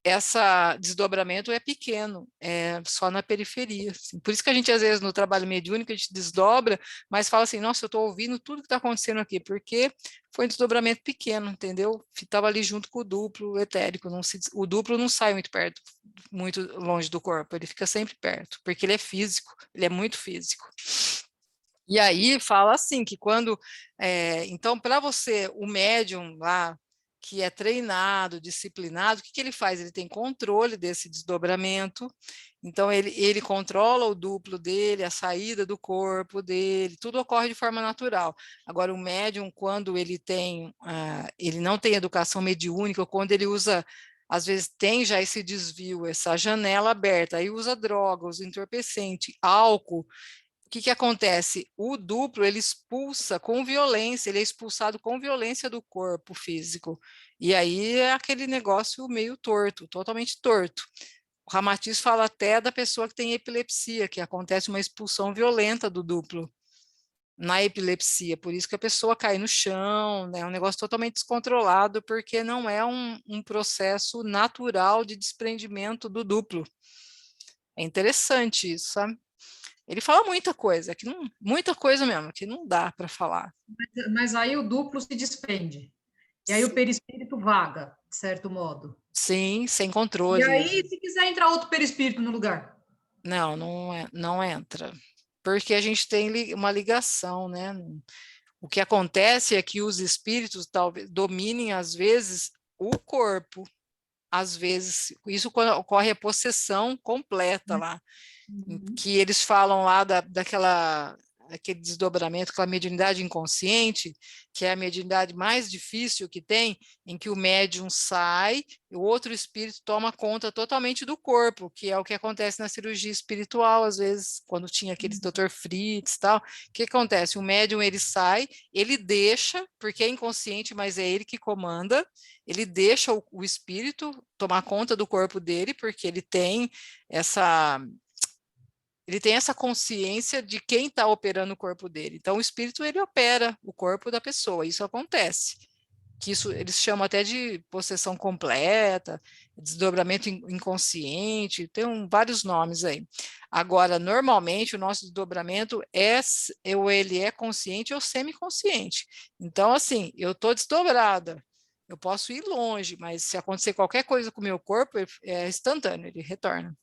esse desdobramento é pequeno, é só na periferia. Assim. Por isso que a gente, às vezes, no trabalho mediúnico, a gente desdobra, mas fala assim, nossa, eu estou ouvindo tudo que está acontecendo aqui, porque foi um desdobramento pequeno, entendeu? Estava ali junto com o duplo etérico, o duplo não sai muito perto, muito longe do corpo, ele fica sempre perto, porque ele é físico, ele é muito físico. E aí fala assim, que quando, então, para você, o médium lá, que é treinado, disciplinado, o que ele faz? Ele tem controle desse desdobramento, então ele controla o duplo dele, a saída do corpo dele, tudo ocorre de forma natural. Agora, o médium, quando ele não tem educação mediúnica, ou quando ele usa, às vezes tem já esse desvio, essa janela aberta, aí usa droga, usa entorpecente, álcool. O que acontece? O duplo, ele expulsa com violência, ele é expulsado com violência do corpo físico. E aí é aquele negócio meio torto, totalmente torto. O Ramatiz fala até da pessoa que tem epilepsia, que acontece uma expulsão violenta do duplo. na epilepsia, por isso que a pessoa cai no chão, né? É um negócio totalmente descontrolado, porque não é um processo natural de desprendimento do duplo. É interessante isso, sabe? Ele fala muita coisa, que não, muita coisa mesmo, que não dá para falar. Mas aí o duplo se desprende. E aí o perispírito vaga, de certo modo. Sim, sem E controle. aí, se quiser entrar outro perispírito no lugar? Não entra. Porque a gente tem uma ligação, né? O que acontece é que os espíritos talvez dominem, às vezes, o corpo. Às vezes, isso quando ocorre a possessão completa lá. Que eles falam lá daquele desdobramento, aquela mediunidade inconsciente, que é a mediunidade mais difícil que tem, em que o médium sai e o outro espírito toma conta totalmente do corpo, que é o que acontece na cirurgia espiritual, às vezes, quando tinha aqueles Dr. Fritz e tal. O que acontece? O médium, ele sai, ele deixa, porque é inconsciente, mas é ele que comanda, ele deixa o espírito tomar conta do corpo dele, porque ele tem essa consciência de quem está operando o corpo dele. Então, o espírito, ele opera o corpo da pessoa, isso acontece. Que isso eles chamam até de possessão completa, desdobramento inconsciente, tem vários nomes aí. Agora, normalmente, o nosso desdobramento ele é consciente ou semiconsciente. Então, assim, eu estou desdobrada, eu posso ir longe, mas se acontecer qualquer coisa com o meu corpo, é instantâneo, ele retorna.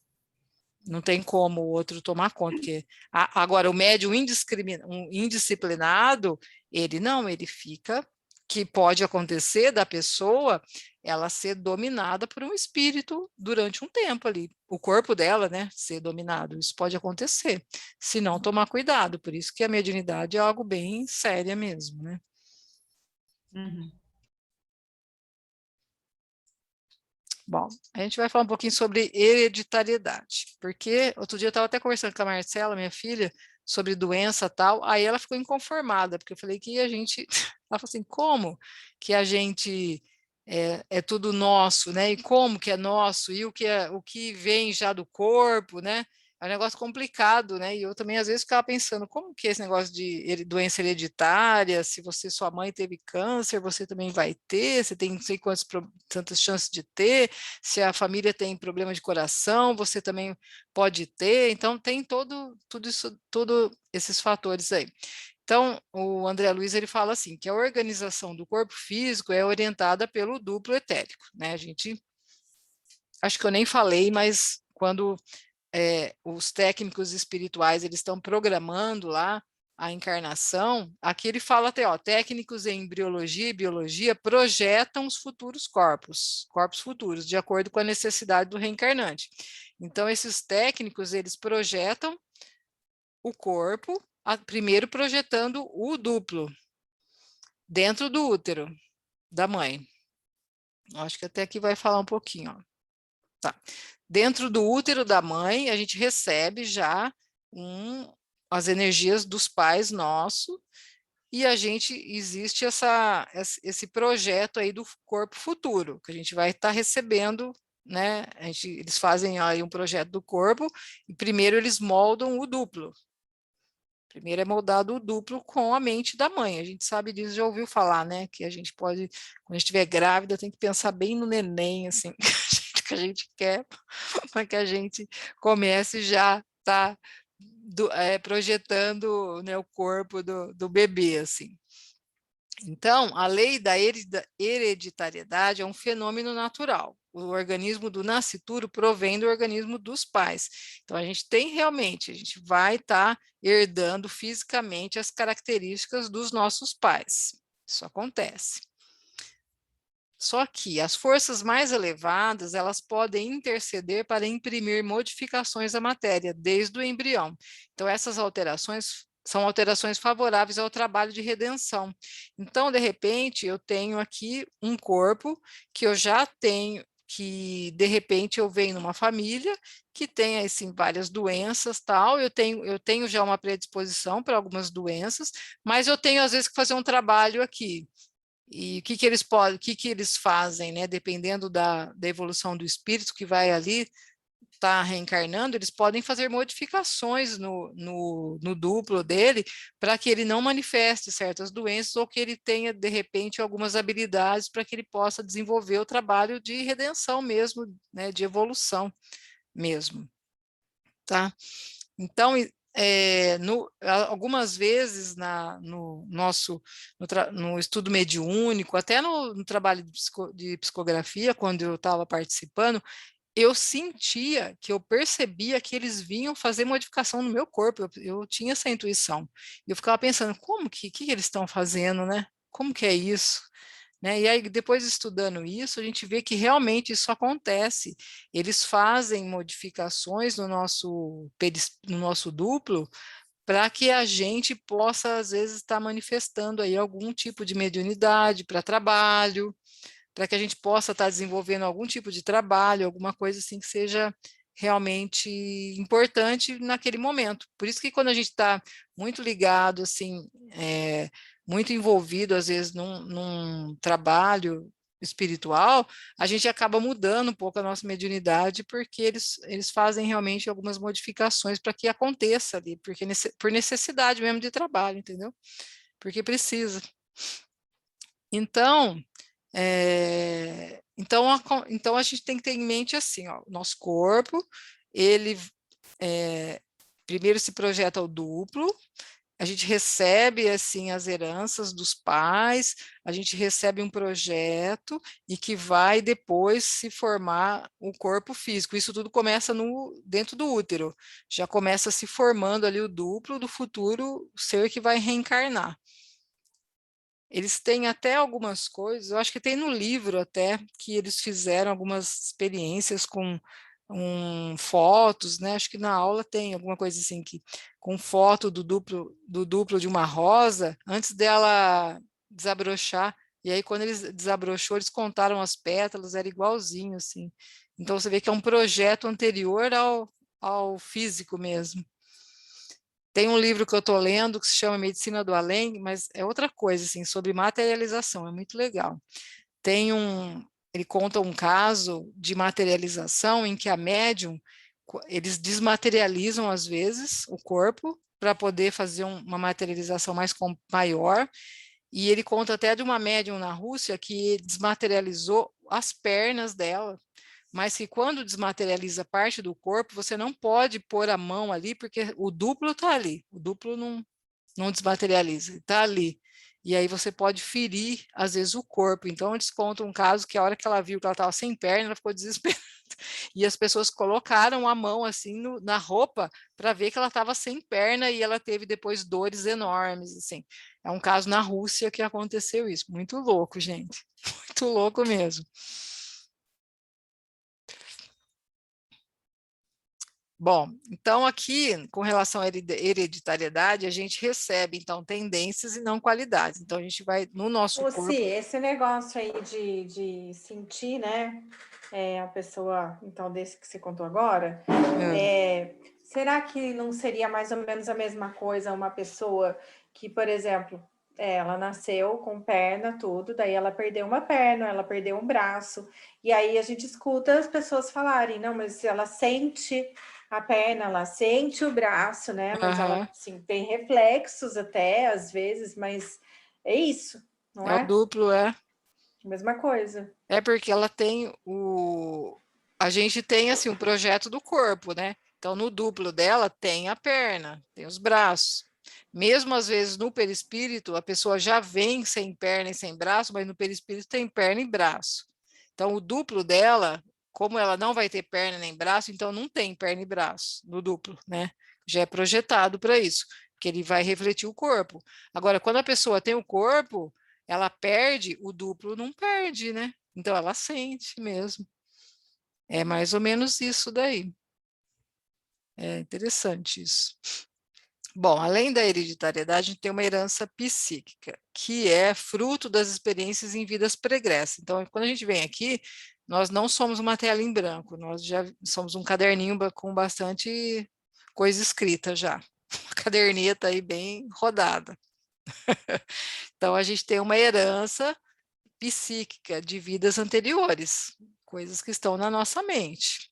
Não tem como o outro tomar conta, porque agora o médium indisciplinado, ele fica, que pode acontecer da pessoa ela ser dominada por um espírito durante um tempo ali, o corpo dela, né, ser dominado, isso pode acontecer, se não tomar cuidado, por isso que a mediunidade é algo bem séria mesmo, né. Bom, a gente vai falar um pouquinho sobre hereditariedade, porque outro dia eu estava até conversando com a Marcela, minha filha, sobre doença e tal, aí ela ficou inconformada, porque eu falei que a gente, ela falou assim, como que a gente é tudo nosso, né, e como que é nosso, e o que vem já do corpo, né, é um negócio complicado, né, e eu também às vezes ficava pensando, como que é esse negócio de doença hereditária, se sua mãe teve câncer, você também vai ter, você tem não sei tantas chances de ter, se a família tem problema de coração, você também pode ter, então tem tudo esses fatores aí. Então, o André Luiz ele fala assim, que a organização do corpo físico é orientada pelo duplo etérico, né? A gente, acho que eu nem falei, mas quando os técnicos espirituais eles estão programando lá a encarnação, aqui ele fala até, técnicos em embriologia e biologia projetam os futuros corpos futuros, de acordo com a necessidade do reencarnante. Então, esses técnicos, eles projetam o corpo, primeiro projetando o duplo, dentro do útero da mãe. Acho que até aqui vai falar um pouquinho, ó. Tá. Dentro do útero da mãe, a gente recebe já as energias dos pais nossos, e existe esse projeto aí do corpo futuro, que a gente vai estar recebendo, né? Eles fazem aí um projeto do corpo, e primeiro eles moldam o duplo. Primeiro é moldado o duplo com a mente da mãe. A gente sabe disso, já ouviu falar, né? Que a gente pode, quando a gente estiver grávida, tem que pensar bem no neném, assim, que a gente quer, para que a gente comece já tá projetando, né, o corpo do bebê, assim. Então, a lei da hereditariedade é um fenômeno natural. O organismo do nascituro provém do organismo dos pais. Então, a gente vai estar herdando fisicamente as características dos nossos pais. Isso acontece. Só que as forças mais elevadas, elas podem interceder para imprimir modificações à matéria, desde o embrião. Então, essas alterações são alterações favoráveis ao trabalho de redenção. Então, de repente, eu tenho aqui um corpo que eu já tenho, que de repente eu venho numa família que tem assim várias doenças, tal, eu tenho já uma predisposição para algumas doenças, mas eu tenho às vezes que fazer um trabalho aqui. E o que eles fazem, né? Dependendo da evolução do espírito que vai ali está reencarnando, eles podem fazer modificações no duplo dele para que ele não manifeste certas doenças ou que ele tenha, de repente, algumas habilidades para que ele possa desenvolver o trabalho de redenção mesmo, né, de evolução mesmo, tá? Então, algumas vezes no estudo mediúnico, até no trabalho de psicografia, quando eu estava participando, eu sentia que eu percebia que eles vinham fazer modificação no meu corpo, eu tinha essa intuição. E eu ficava pensando, como que eles estão fazendo, né? Como que é isso? Né? E aí, depois estudando isso, a gente vê que realmente isso acontece. Eles fazem modificações no nosso duplo para que a gente possa, às vezes, estar manifestando aí algum tipo de mediunidade para trabalho, para que a gente possa estar desenvolvendo algum tipo de trabalho, alguma coisa assim que seja realmente importante naquele momento. Por isso que quando a gente está muito ligado, assim, muito envolvido, às vezes, num trabalho espiritual, a gente acaba mudando um pouco a nossa mediunidade, porque eles fazem realmente algumas modificações para que aconteça ali, porque por necessidade mesmo de trabalho, entendeu? Porque precisa. Então, então a gente tem que ter em mente assim, ó, o nosso corpo, ele primeiro se projeta o duplo, a gente recebe assim as heranças dos pais, a gente recebe um projeto e que vai depois se formar o corpo físico. Isso tudo começa dentro do útero, já começa se formando ali o duplo do futuro ser que vai reencarnar. Eles têm até algumas coisas, eu acho que tem no livro até, que eles fizeram algumas experiências com fotos, né? Acho que na aula tem alguma coisa assim, com foto do duplo de uma rosa, antes dela desabrochar, e aí quando eles desabrochou, eles contaram as pétalas, era igualzinho, assim. Então você vê que é um projeto anterior ao físico mesmo. Tem um livro que eu estou lendo que se chama Medicina do Além, mas é outra coisa, assim, sobre materialização, é muito legal. Ele conta um caso de materialização em que a médium, eles desmaterializam às vezes o corpo para poder fazer uma materialização maior, e ele conta até de uma médium na Rússia que desmaterializou as pernas dela, mas que quando desmaterializa parte do corpo, você não pode pôr a mão ali, porque o duplo está ali, o duplo não desmaterializa, está ali. E aí você pode ferir, às vezes, o corpo. Então, eles contam um caso que a hora que ela viu que ela estava sem perna, ela ficou desesperada. E as pessoas colocaram a mão assim na roupa para ver que ela estava sem perna e ela teve depois dores enormes, assim. É um caso na Rússia que aconteceu isso. Muito louco, gente. Muito louco mesmo. Bom, então aqui, com relação à hereditariedade, a gente recebe, então, tendências e não qualidades. Então, a gente vai, no nosso corpo... Esse negócio aí de sentir, né, a pessoa, então, desse que você contou agora, será que não seria mais ou menos a mesma coisa uma pessoa que, por exemplo, ela nasceu com perna, tudo, daí ela perdeu uma perna, ela perdeu um braço, e aí a gente escuta as pessoas falarem, não, mas ela sente a perna, ela sente o braço, né, mas ela, assim, tem reflexos até, às vezes, mas é isso, não é? É o duplo, Mesma coisa. É porque ela tem a gente tem, assim, um projeto do corpo, né? Então, no duplo dela tem a perna, tem os braços. Mesmo às vezes no perispírito, a pessoa já vem sem perna e sem braço, mas no perispírito tem perna e braço. Então, o duplo dela, como ela não vai ter perna nem braço, então não tem perna e braço no duplo, né? Já é projetado para isso, porque ele vai refletir o corpo. Agora, quando a pessoa tem o corpo, ela perde, o duplo não perde, né? Então, ela sente mesmo. É mais ou menos isso daí. É interessante isso. Bom, além da hereditariedade, a gente tem uma herança psíquica, que é fruto das experiências em vidas pregressas. Então, quando a gente vem aqui, nós não somos uma tela em branco, nós já somos um caderninho com bastante coisa escrita já. Uma caderneta aí bem rodada. Então, a gente tem uma herança psíquica de vidas anteriores, coisas que estão na nossa mente.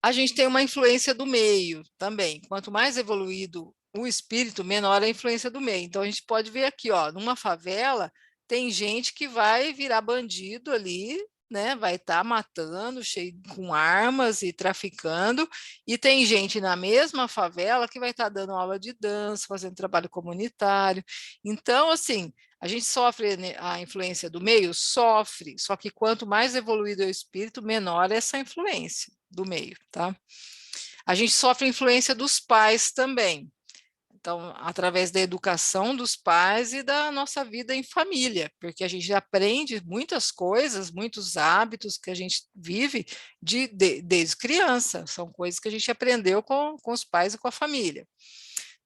a gente tem uma influência do meio também. Quanto mais evoluído o espírito, menor a influência do meio. Então, a gente pode ver aqui, ó, numa favela, tem gente que vai virar bandido ali, né? Vai estar matando, cheio com armas e traficando, e tem gente na mesma favela que vai estar dando aula de dança, fazendo trabalho comunitário. Então, assim, a gente sofre a influência do meio? Sofre, só que quanto mais evoluído é o espírito, menor é essa influência do meio, tá? A gente sofre a influência dos pais também. Então, através da educação dos pais e da nossa vida em família, porque a gente aprende muitas coisas, muitos hábitos que a gente vive desde criança, são coisas que a gente aprendeu com os pais e com a família.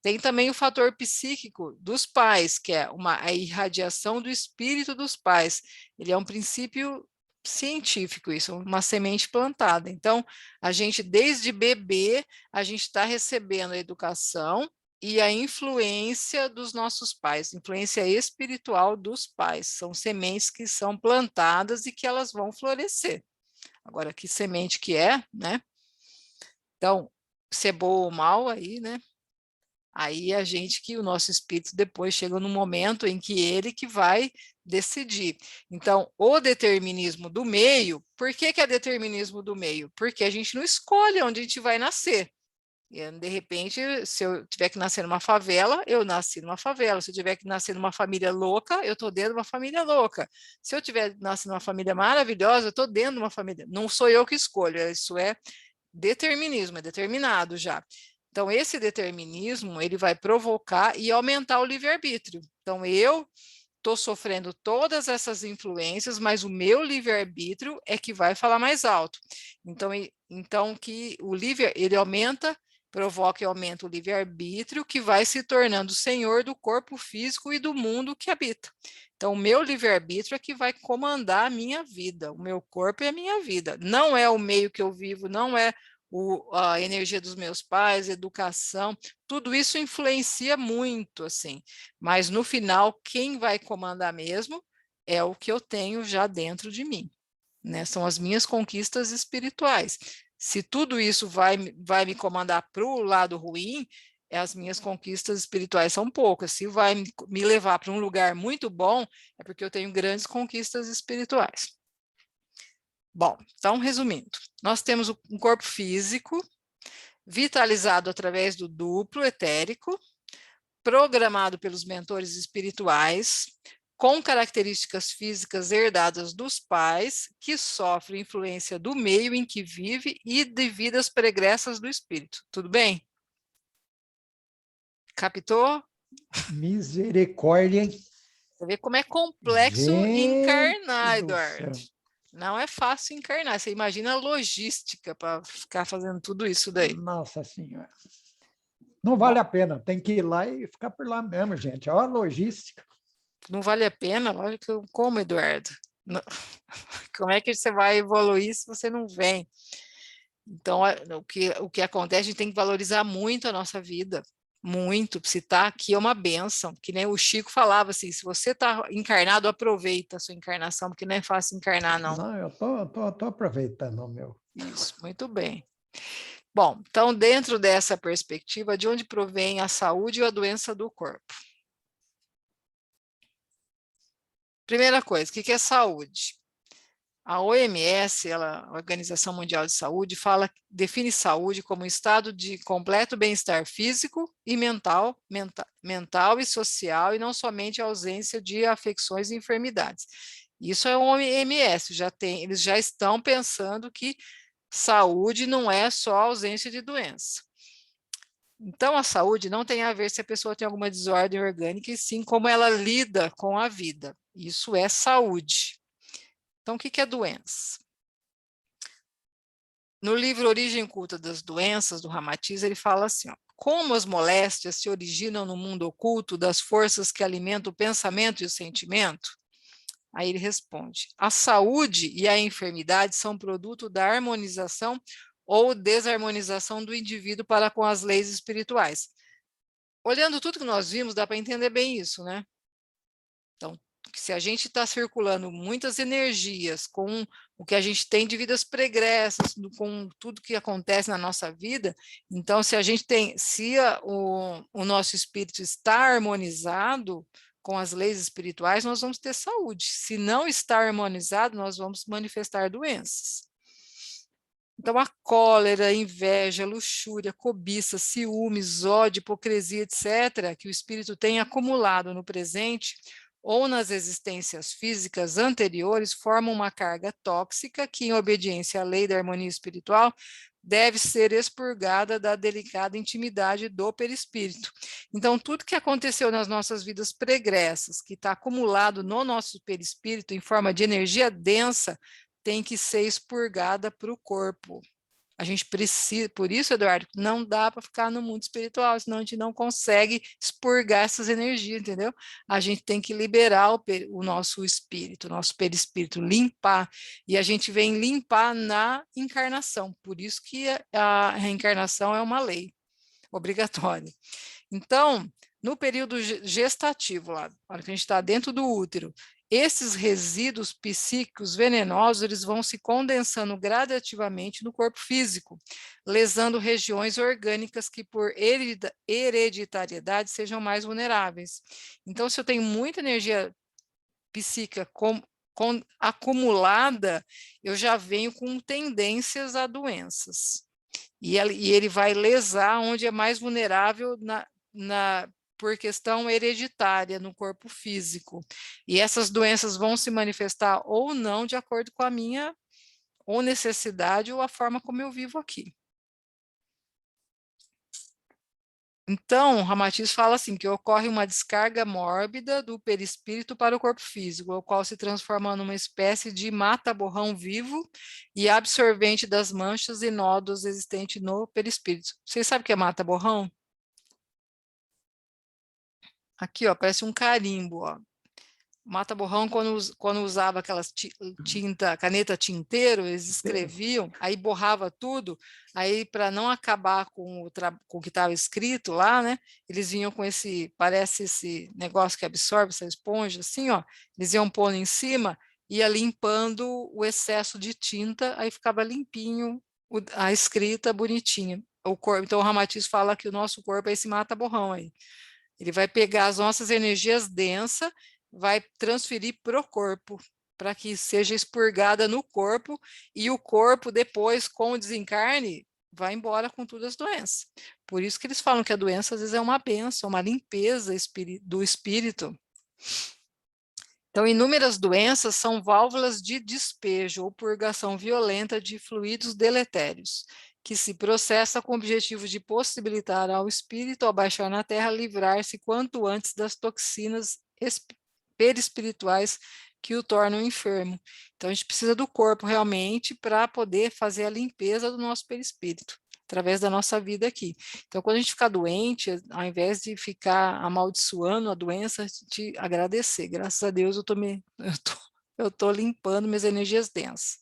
Tem também o fator psíquico dos pais, que é a irradiação do espírito dos pais. Ele é um princípio científico, isso, uma semente plantada. Então, a gente, desde bebê, a gente está recebendo a educação e a influência dos nossos pais, influência espiritual dos pais. São sementes que são plantadas e que elas vão florescer. Agora, que semente que é, né? Então, se é boa ou mal aí, né? Aí a gente que o nosso espírito depois chega no momento em que ele que vai decidir. Então, o determinismo do meio, por que é determinismo do meio? Porque a gente não escolhe onde a gente vai nascer. E, de repente, se eu tiver que nascer numa favela, eu nasci numa favela. Se eu tiver que nascer numa família louca, eu estou dentro de uma família louca. Se eu tiver nascido numa família maravilhosa, eu estou dentro de uma família. Não sou eu que escolho, isso é determinismo, é determinado já. Então, esse determinismo, ele vai provocar e aumentar o livre-arbítrio. Então, eu estou sofrendo todas essas influências, mas o meu livre-arbítrio é que vai falar mais alto. Então que o livre, ele aumenta, provoca e aumenta o livre-arbítrio, que vai se tornando senhor do corpo físico e do mundo que habita. Então, o meu livre-arbítrio é que vai comandar a minha vida, o meu corpo e a minha vida. Não é o meio que eu vivo, não é a energia dos meus pais, educação, tudo isso influencia muito, assim, mas no final, quem vai comandar mesmo é o que eu tenho já dentro de mim, né? São as minhas conquistas espirituais. Se tudo isso vai me comandar para o lado ruim, as minhas conquistas espirituais são poucas. Se vai me levar para um lugar muito bom, é porque eu tenho grandes conquistas espirituais. Bom, então, resumindo, nós temos um corpo físico, vitalizado através do duplo etérico, programado pelos mentores espirituais, com características físicas herdadas dos pais, que sofre influência do meio em que vive e de vidas pregressas do espírito. Tudo bem? Captou? Misericórdia, hein? Você vê como é complexo encarnar, Eduardo. Céu. Não é fácil encarnar. Você imagina a logística para ficar fazendo tudo isso daí. Nossa Senhora. Não vale a pena, tem que ir lá e ficar por lá mesmo, gente. Olha a logística. Não vale a pena? Lógico, como, Eduardo? Não. Como é que você vai evoluir se você não vem? Então, o que acontece, a gente tem que valorizar muito a nossa vida. Muito. Se está aqui é uma bênção. Que nem o Chico falava assim, se você está encarnado, aproveita a sua encarnação, porque não é fácil encarnar, não. Não, eu tô aproveitando o meu. Isso, muito bem. Bom, então, dentro dessa perspectiva, de onde provém a saúde ou a doença do corpo? Primeira coisa, o que é saúde? A OMS, a Organização Mundial de Saúde, define saúde como um estado de completo bem-estar físico e mental e social, e não somente a ausência de afecções e enfermidades. Isso é o OMS, eles já estão pensando que saúde não é só ausência de doença. Então, a saúde não tem a ver se a pessoa tem alguma desordem orgânica, e sim como ela lida com a vida. Isso é saúde. Então, o que é doença? No livro Origem Oculta das Doenças, do Ramatiz, ele fala assim, ó, como as moléstias se originam no mundo oculto das forças que alimentam o pensamento e o sentimento? Aí ele responde, a saúde e a enfermidade são produto da harmonização ou desarmonização do indivíduo para com as leis espirituais. Olhando tudo que nós vimos, dá para entender bem isso, né? Então, se a gente está circulando muitas energias com o que a gente tem de vidas pregressas, com tudo que acontece na nossa vida. Então, se a gente tem, o nosso espírito está harmonizado com as leis espirituais, nós vamos ter saúde. Se não está harmonizado, nós vamos manifestar doenças. Então, a cólera, a inveja, a luxúria, cobiça, ciúmes, ódio, hipocrisia, etc., que o espírito tem acumulado no presente ou nas existências físicas anteriores, formam uma carga tóxica que, em obediência à lei da harmonia espiritual, deve ser expurgada da delicada intimidade do perispírito. Então, tudo que aconteceu nas nossas vidas pregressas, que está acumulado no nosso perispírito em forma de energia densa, tem que ser expurgada para o corpo. A gente precisa, por isso, Eduardo, não dá para ficar no mundo espiritual, senão a gente não consegue expurgar essas energias, entendeu? A gente tem que liberar o nosso espírito, o nosso perispírito, limpar, e a gente vem limpar na encarnação, por isso que a reencarnação é uma lei obrigatória. Então, no período gestativo, lá, na hora que a gente está dentro do útero, esses resíduos psíquicos venenosos, eles vão se condensando gradativamente no corpo físico, lesando regiões orgânicas que, por hereditariedade, sejam mais vulneráveis. Então, se eu tenho muita energia psíquica acumulada, eu já venho com tendências a doenças. E ele vai lesar onde é mais vulnerável por questão hereditária no corpo físico. E essas doenças vão se manifestar ou não de acordo com a minha ou necessidade ou a forma como eu vivo aqui. Então, Ramatiz fala assim, que ocorre uma descarga mórbida do perispírito para o corpo físico, o qual se transforma numa espécie de mata-borrão vivo e absorvente das manchas e nódulos existentes no perispírito. Vocês sabem o que é mata-borrão? Aqui, ó, parece um carimbo, ó. Mata-borrão, quando usava aquelas caneta tinteiro, eles escreviam, aí borrava tudo, aí para não acabar com o que estava escrito lá, né? Eles vinham com parece esse negócio que absorve essa esponja, assim, ó, eles iam pondo em cima, ia limpando o excesso de tinta, aí ficava limpinho a escrita bonitinha. Então o Ramatiz fala que o nosso corpo é esse mata-borrão aí. Ele vai pegar as nossas energias densas, vai transferir para o corpo, para que seja expurgada no corpo, e o corpo, depois, com o desencarne, vai embora com todas as doenças. Por isso que eles falam que a doença, às vezes, é uma bênção, uma limpeza do espírito. Então, inúmeras doenças são válvulas de despejo ou purgação violenta de fluidos deletérios, que se processa com o objetivo de possibilitar ao espírito, ao baixar na Terra, livrar-se quanto antes das toxinas perispirituais que o tornam enfermo. Então, a gente precisa do corpo realmente para poder fazer a limpeza do nosso perispírito, através da nossa vida aqui. Então, quando a gente ficar doente, ao invés de ficar amaldiçoando a doença, a gente agradecer. Graças a Deus, eu tô limpando minhas energias densas.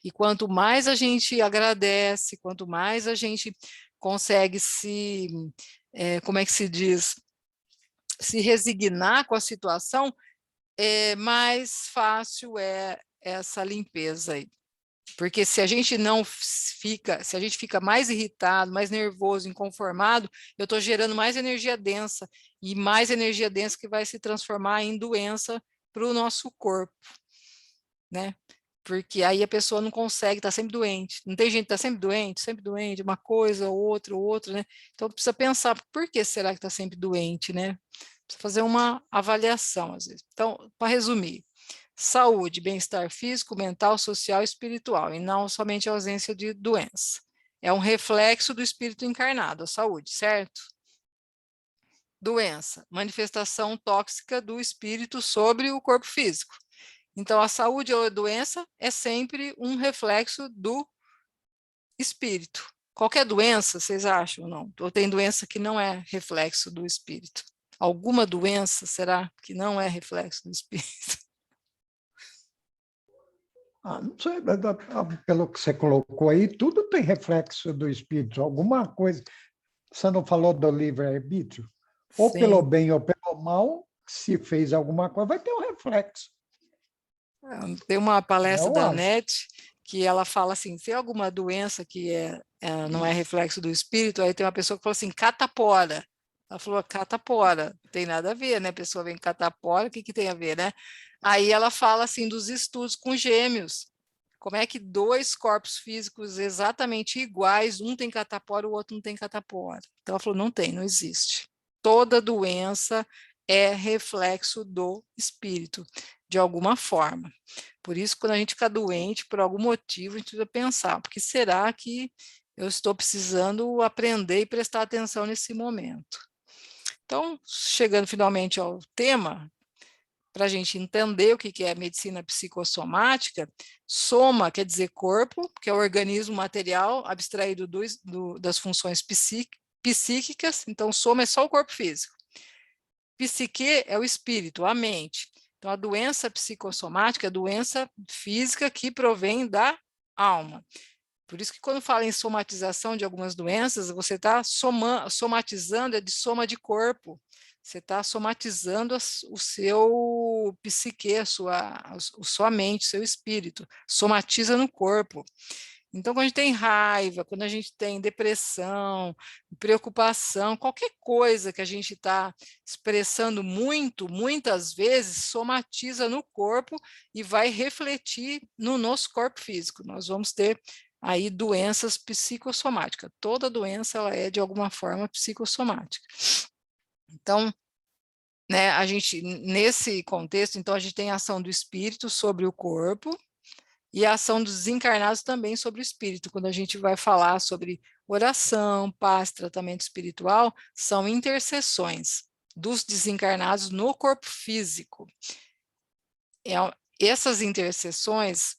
E quanto mais a gente agradece, quanto mais a gente consegue como é que se diz, se resignar com a situação, mais fácil é essa limpeza aí. Porque se a gente fica mais irritado, mais nervoso, inconformado, eu estou gerando mais energia densa, e mais energia densa que vai se transformar em doença para o nosso corpo, né? Porque aí a pessoa não consegue, está sempre doente. Não tem gente que está sempre doente, uma coisa, outra, né? Então precisa pensar, por que será que está sempre doente, né? Precisa fazer uma avaliação, às vezes. Então, para resumir, saúde, bem-estar físico, mental, social e espiritual, e não somente a ausência de doença. É um reflexo do espírito encarnado, a saúde, certo? Doença, manifestação tóxica do espírito sobre o corpo físico. Então, a saúde ou a doença é sempre um reflexo do espírito. Qualquer doença, vocês acham ou não? Ou tem doença que não é reflexo do espírito? Alguma doença, será que não é reflexo do espírito? Não sei, pelo que você colocou aí, tudo tem reflexo do espírito. Alguma coisa, você não falou do livre-arbítrio? Ou Sim. pelo bem ou pelo mal, se fez alguma coisa, vai ter um reflexo. Tem uma palestra Eu da acho. NET que ela fala assim, se tem alguma doença que não é reflexo do espírito, aí tem uma pessoa que falou assim, catapora. Ela falou, catapora, não tem nada a ver, né? A pessoa vem catapora, o que que tem a ver, né? Aí ela fala assim dos estudos com gêmeos. Como é que dois corpos físicos exatamente iguais, um tem catapora, o outro não tem catapora? Então ela falou, não tem, não existe. Toda doença é reflexo do espírito, de alguma forma. Por isso, quando a gente fica doente, por algum motivo, a gente precisa pensar, porque será que eu estou precisando aprender e prestar atenção nesse momento? Então, chegando finalmente ao tema, para a gente entender o que é medicina psicossomática, soma quer dizer corpo, que é o organismo material abstraído das funções psíquicas, então soma é só o corpo físico. Psique é o espírito, a mente. Então, a doença psicossomática é a doença física que provém da alma. Por isso que quando fala em somatização de algumas doenças, você está somatizando, é de soma de corpo. Você está somatizando o seu psique, a sua mente, o seu espírito. Somatiza no corpo. Então, quando a gente tem raiva, quando a gente tem depressão, preocupação, qualquer coisa que a gente está expressando muitas vezes, somatiza no corpo e vai refletir no nosso corpo físico. Nós vamos ter aí doenças psicossomáticas. Toda doença ela é, de alguma forma, psicossomática. Então, né, a gente, nesse contexto, então, a gente tem a ação do espírito sobre o corpo, e a ação dos desencarnados também sobre o espírito. Quando a gente vai falar sobre oração, paz, tratamento espiritual, são intercessões dos desencarnados no corpo físico. Essas intercessões,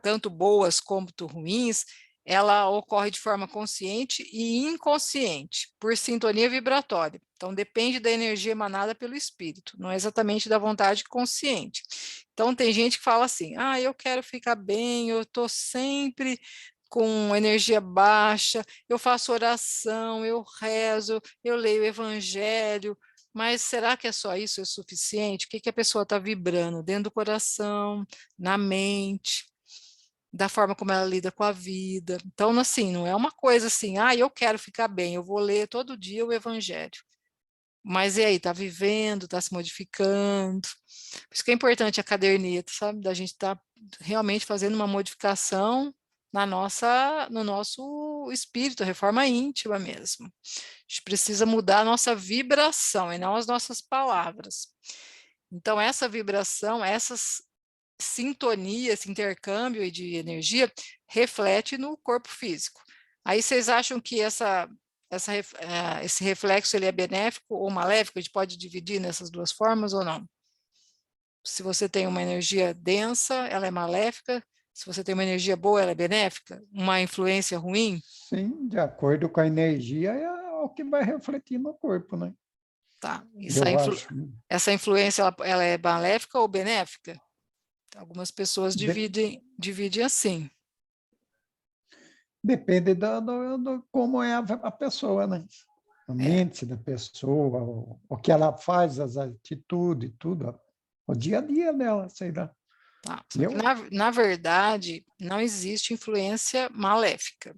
tanto boas quanto ruins, ela ocorre de forma consciente e inconsciente, por sintonia vibratória. Então, depende da energia emanada pelo espírito, não é exatamente da vontade consciente. Então, tem gente que fala assim, eu quero ficar bem, eu estou sempre com energia baixa, eu faço oração, eu rezo, eu leio o evangelho, mas será que é só isso, é suficiente? O que a pessoa está vibrando dentro do coração, na mente, da forma como ela lida com a vida? Então, assim, não é uma coisa assim, eu quero ficar bem, eu vou ler todo dia o evangelho. Mas e aí, está vivendo, está se modificando? Por isso que é importante a caderneta, sabe? Da gente estar realmente fazendo uma modificação no nosso espírito, a reforma íntima mesmo. A gente precisa mudar a nossa vibração e não as nossas palavras. Então, essa vibração, essas sintonia, esse intercâmbio de energia, reflete no corpo físico. Aí vocês acham que esse reflexo ele é benéfico ou maléfico? A gente pode dividir nessas duas formas ou não? Se você tem uma energia densa, ela é maléfica. Se você tem uma energia boa, ela é benéfica? Uma influência ruim? Sim, de acordo com a energia, é o que vai refletir no corpo, né? Tá. Acho. Essa influência, ela é maléfica ou benéfica? Algumas pessoas dividem assim. Depende do como é a pessoa, né? A mente da pessoa, o que ela faz, as atitudes, tudo, o dia a dia dela, sei lá. Tá. Na verdade, não existe influência maléfica.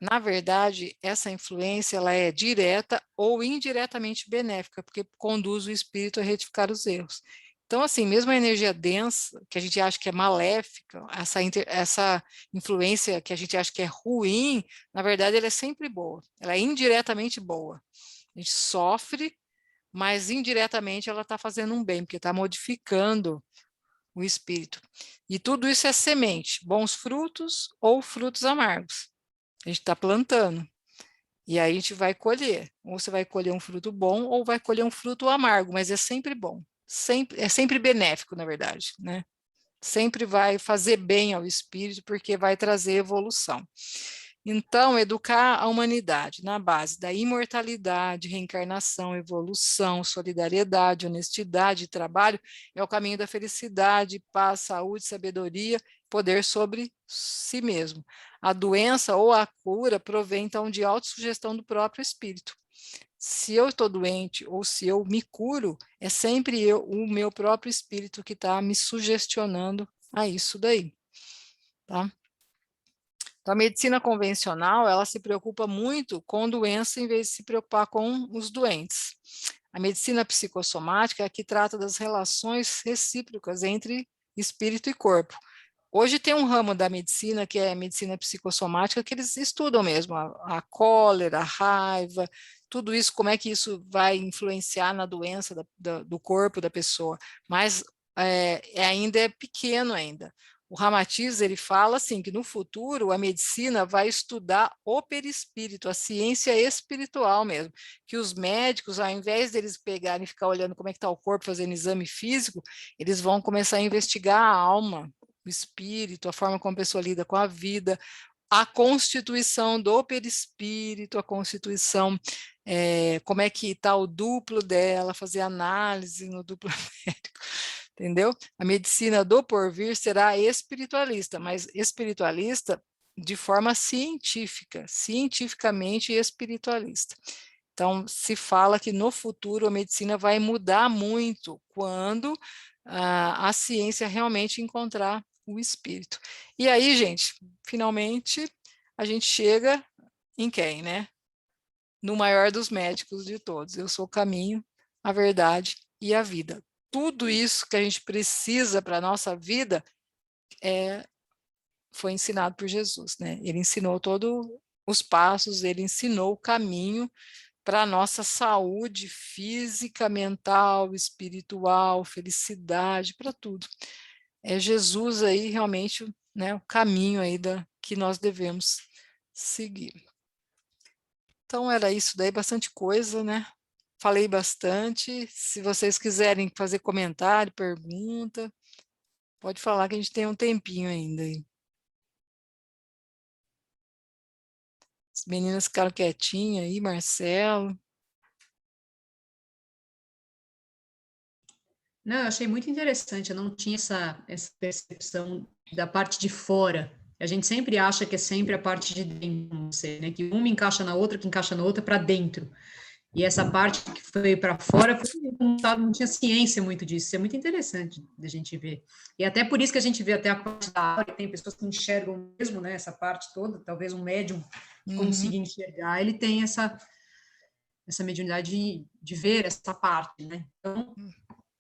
Na verdade, essa influência ela é direta ou indiretamente benéfica, porque conduz o espírito a retificar os erros. Então, assim, mesmo a energia densa, que a gente acha que é maléfica, essa influência que a gente acha que é ruim, na verdade, ela é sempre boa. Ela é indiretamente boa. A gente sofre, mas indiretamente ela está fazendo um bem, porque está modificando o espírito. E tudo isso é semente, bons frutos ou frutos amargos. A gente está plantando. E aí a gente vai colher. Ou você vai colher um fruto bom ou vai colher um fruto amargo, mas é sempre bom. É sempre benéfico, na verdade, né? Sempre vai fazer bem ao espírito, porque vai trazer evolução. Então, educar a humanidade na base da imortalidade, reencarnação, evolução, solidariedade, honestidade e trabalho é o caminho da felicidade, paz, saúde, sabedoria, poder sobre si mesmo. A doença ou a cura provém, então, de autossugestão do próprio espírito. Se eu estou doente ou se eu me curo, é sempre o meu próprio espírito que está me sugestionando a isso daí, tá? Então, a medicina convencional, ela se preocupa muito com doença em vez de se preocupar com os doentes. A medicina psicossomática é a que trata das relações recíprocas entre espírito e corpo. Hoje tem um ramo da medicina, que é a medicina psicossomática, que eles estudam mesmo a cólera, a raiva, tudo isso, como é que isso vai influenciar na doença do corpo da pessoa, mas ainda é pequeno ainda. O Ramatiz, ele fala assim, que no futuro a medicina vai estudar o perispírito, a ciência espiritual mesmo, que os médicos, ao invés deles pegarem e ficar olhando como é que está o corpo, fazendo exame físico, eles vão começar a investigar a alma, o espírito, a forma como a pessoa lida com a vida, a constituição do perispírito, a constituição, como é que está o duplo dela, fazer análise no duplo médico, entendeu? A medicina do porvir será espiritualista, mas espiritualista de forma científica, cientificamente espiritualista. Então, se fala que no futuro a medicina vai mudar muito quando a ciência realmente encontrar o espírito. E aí, gente, finalmente, a gente chega em quem, né? No maior dos médicos de todos. Eu sou o caminho, a verdade e a vida. Tudo isso que a gente precisa para a nossa vida foi ensinado por Jesus, né? Ele ensinou todos os passos, ele ensinou o caminho para a nossa saúde física, mental, espiritual, felicidade, para tudo. É Jesus aí realmente, né, o caminho aí que nós devemos seguir. Então era isso daí, bastante coisa, né? Falei bastante. Se vocês quiserem fazer comentário, pergunta, pode falar que a gente tem um tempinho ainda aí. As meninas ficaram quietinhas aí, Marcelo. Não, eu achei muito interessante, eu não tinha essa percepção da parte de fora. A gente sempre acha que é sempre a parte de dentro, né? Que uma encaixa na outra, que encaixa na outra para dentro. E essa parte que foi para fora, não tinha ciência muito disso. Isso é muito interessante da gente ver. E até por isso que a gente vê até a parte da aura, tem pessoas que enxergam mesmo, né, essa parte toda, talvez um médium consiga enxergar, ele tem essa mediunidade de ver essa parte, né? Então,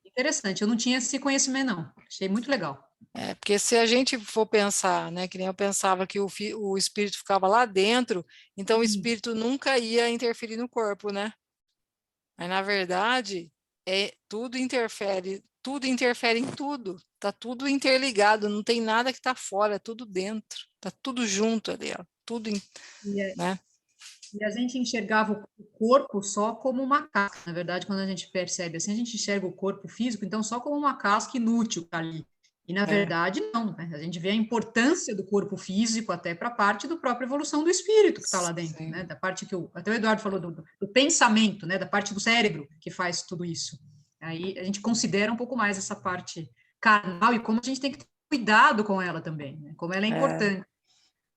interessante, eu não tinha esse conhecimento, não. Achei muito legal. Porque se a gente for pensar, né, que nem eu pensava que o espírito ficava lá dentro, então o espírito nunca ia interferir no corpo, né? Mas, na verdade, tudo interfere em tudo, está tudo interligado, não tem nada que está fora, é tudo dentro, está tudo junto ali, ó, tudo, né? E a gente enxergava o corpo só como uma casca, na verdade, quando a gente percebe assim, a gente enxerga o corpo físico, então, só como uma casca inútil ali. E, na verdade, não, né? A gente vê a importância do corpo físico até para a parte da própria evolução do espírito que está lá dentro, né? Da parte que até o Eduardo falou do pensamento, né? Da parte do cérebro que faz tudo isso. Aí a gente considera um pouco mais essa parte carnal e como a gente tem que ter cuidado com ela também, né? Como ela é importante.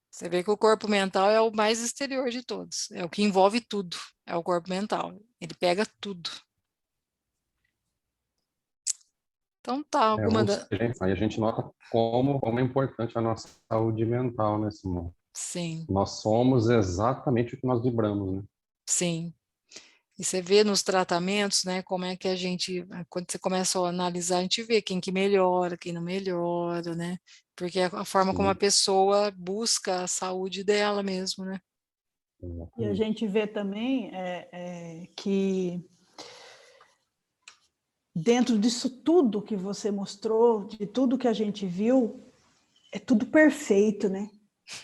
Você vê que o corpo mental é o mais exterior de todos, é o que envolve tudo, é o corpo mental, ele pega tudo. Então tá, alguma Aí a gente nota como é importante a nossa saúde mental, né, Simone? Sim. Nós somos exatamente o que nós vibramos, né? Sim. E você vê nos tratamentos, né, como é que a gente, quando você começa a analisar, a gente vê quem que melhora, quem não melhora, né? Porque é a forma como a pessoa busca a saúde dela mesmo, né? E a gente vê também que dentro disso tudo que você mostrou, de tudo que a gente viu, é tudo perfeito, né?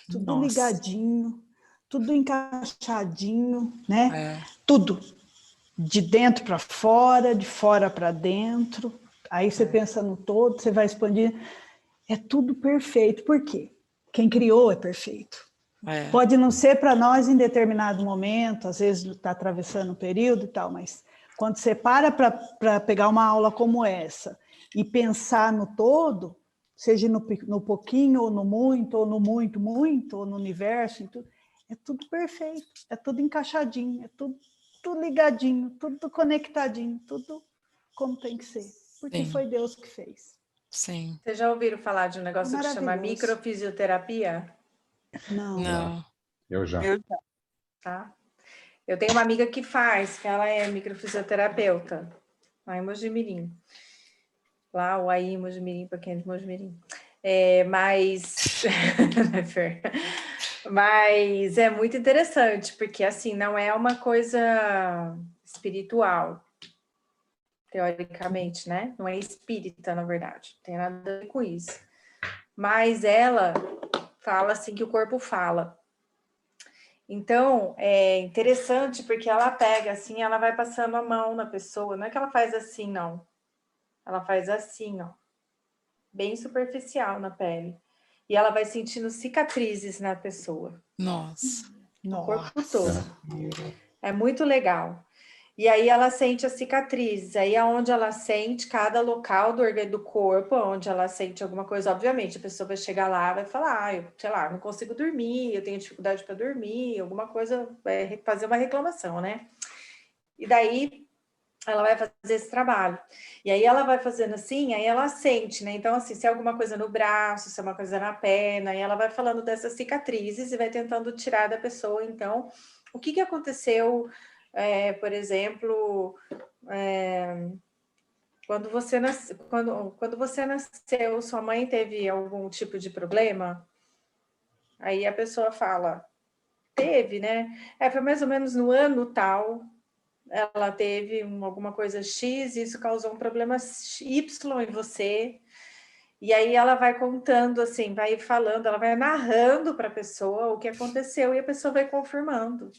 Tudo ligadinho, tudo encaixadinho, né? Tudo. De dentro para fora, de fora para dentro. Aí você pensa no todo, você vai expandir. É tudo perfeito. Por quê? Quem criou é perfeito. Pode não ser para nós em determinado momento, às vezes está atravessando um período e tal, mas quando você para pegar uma aula como essa e pensar no todo, seja no pouquinho, ou no muito, ou no muito, ou no universo, é tudo perfeito, é tudo encaixadinho, é tudo tudo ligadinho, tudo conectadinho, tudo como tem que ser. Porque Sim. foi Deus que fez. Sim. Vocês já ouviram falar de um negócio que chama Maravilhoso. microfisioterapia? Não. Já. Eu já. Tá? Eu tenho uma amiga que faz, que ela é microfisioterapeuta, lá em Mojimirim. Lá, o aí, Mojimirim, para quem é de Mojimirim. Mas... mas é muito interessante, porque, assim, não é uma coisa espiritual, teoricamente, né? Não é espírita, na verdade. Não tem nada a ver com isso. Mas ela fala, assim, que o corpo fala. Então, é interessante porque ela pega assim, ela vai passando a mão na pessoa. Não é que ela faz assim, não. Ela faz assim, ó. Bem superficial na pele. E ela vai sentindo cicatrizes na pessoa. Nossa. No corpo todo. É muito legal. E aí ela sente as cicatrizes. Aí é onde ela sente cada local do corpo, onde ela sente alguma coisa. Obviamente, a pessoa vai chegar lá, vai falar, eu, sei lá, não consigo dormir, eu tenho dificuldade para dormir, alguma coisa, vai fazer uma reclamação, né? E daí ela vai fazer esse trabalho. E aí ela vai fazendo assim, aí ela sente, né? Então, assim, se é alguma coisa no braço, se é uma coisa na perna, aí ela vai falando dessas cicatrizes e vai tentando tirar da pessoa, então, o que aconteceu, por exemplo, quando você nasceu, sua mãe teve algum tipo de problema? Aí a pessoa fala, teve, né? Foi mais ou menos no ano tal, ela teve alguma coisa X, isso causou um problema Y em você. E aí ela vai contando, assim, vai falando, ela vai narrando para a pessoa o que aconteceu e a pessoa vai confirmando.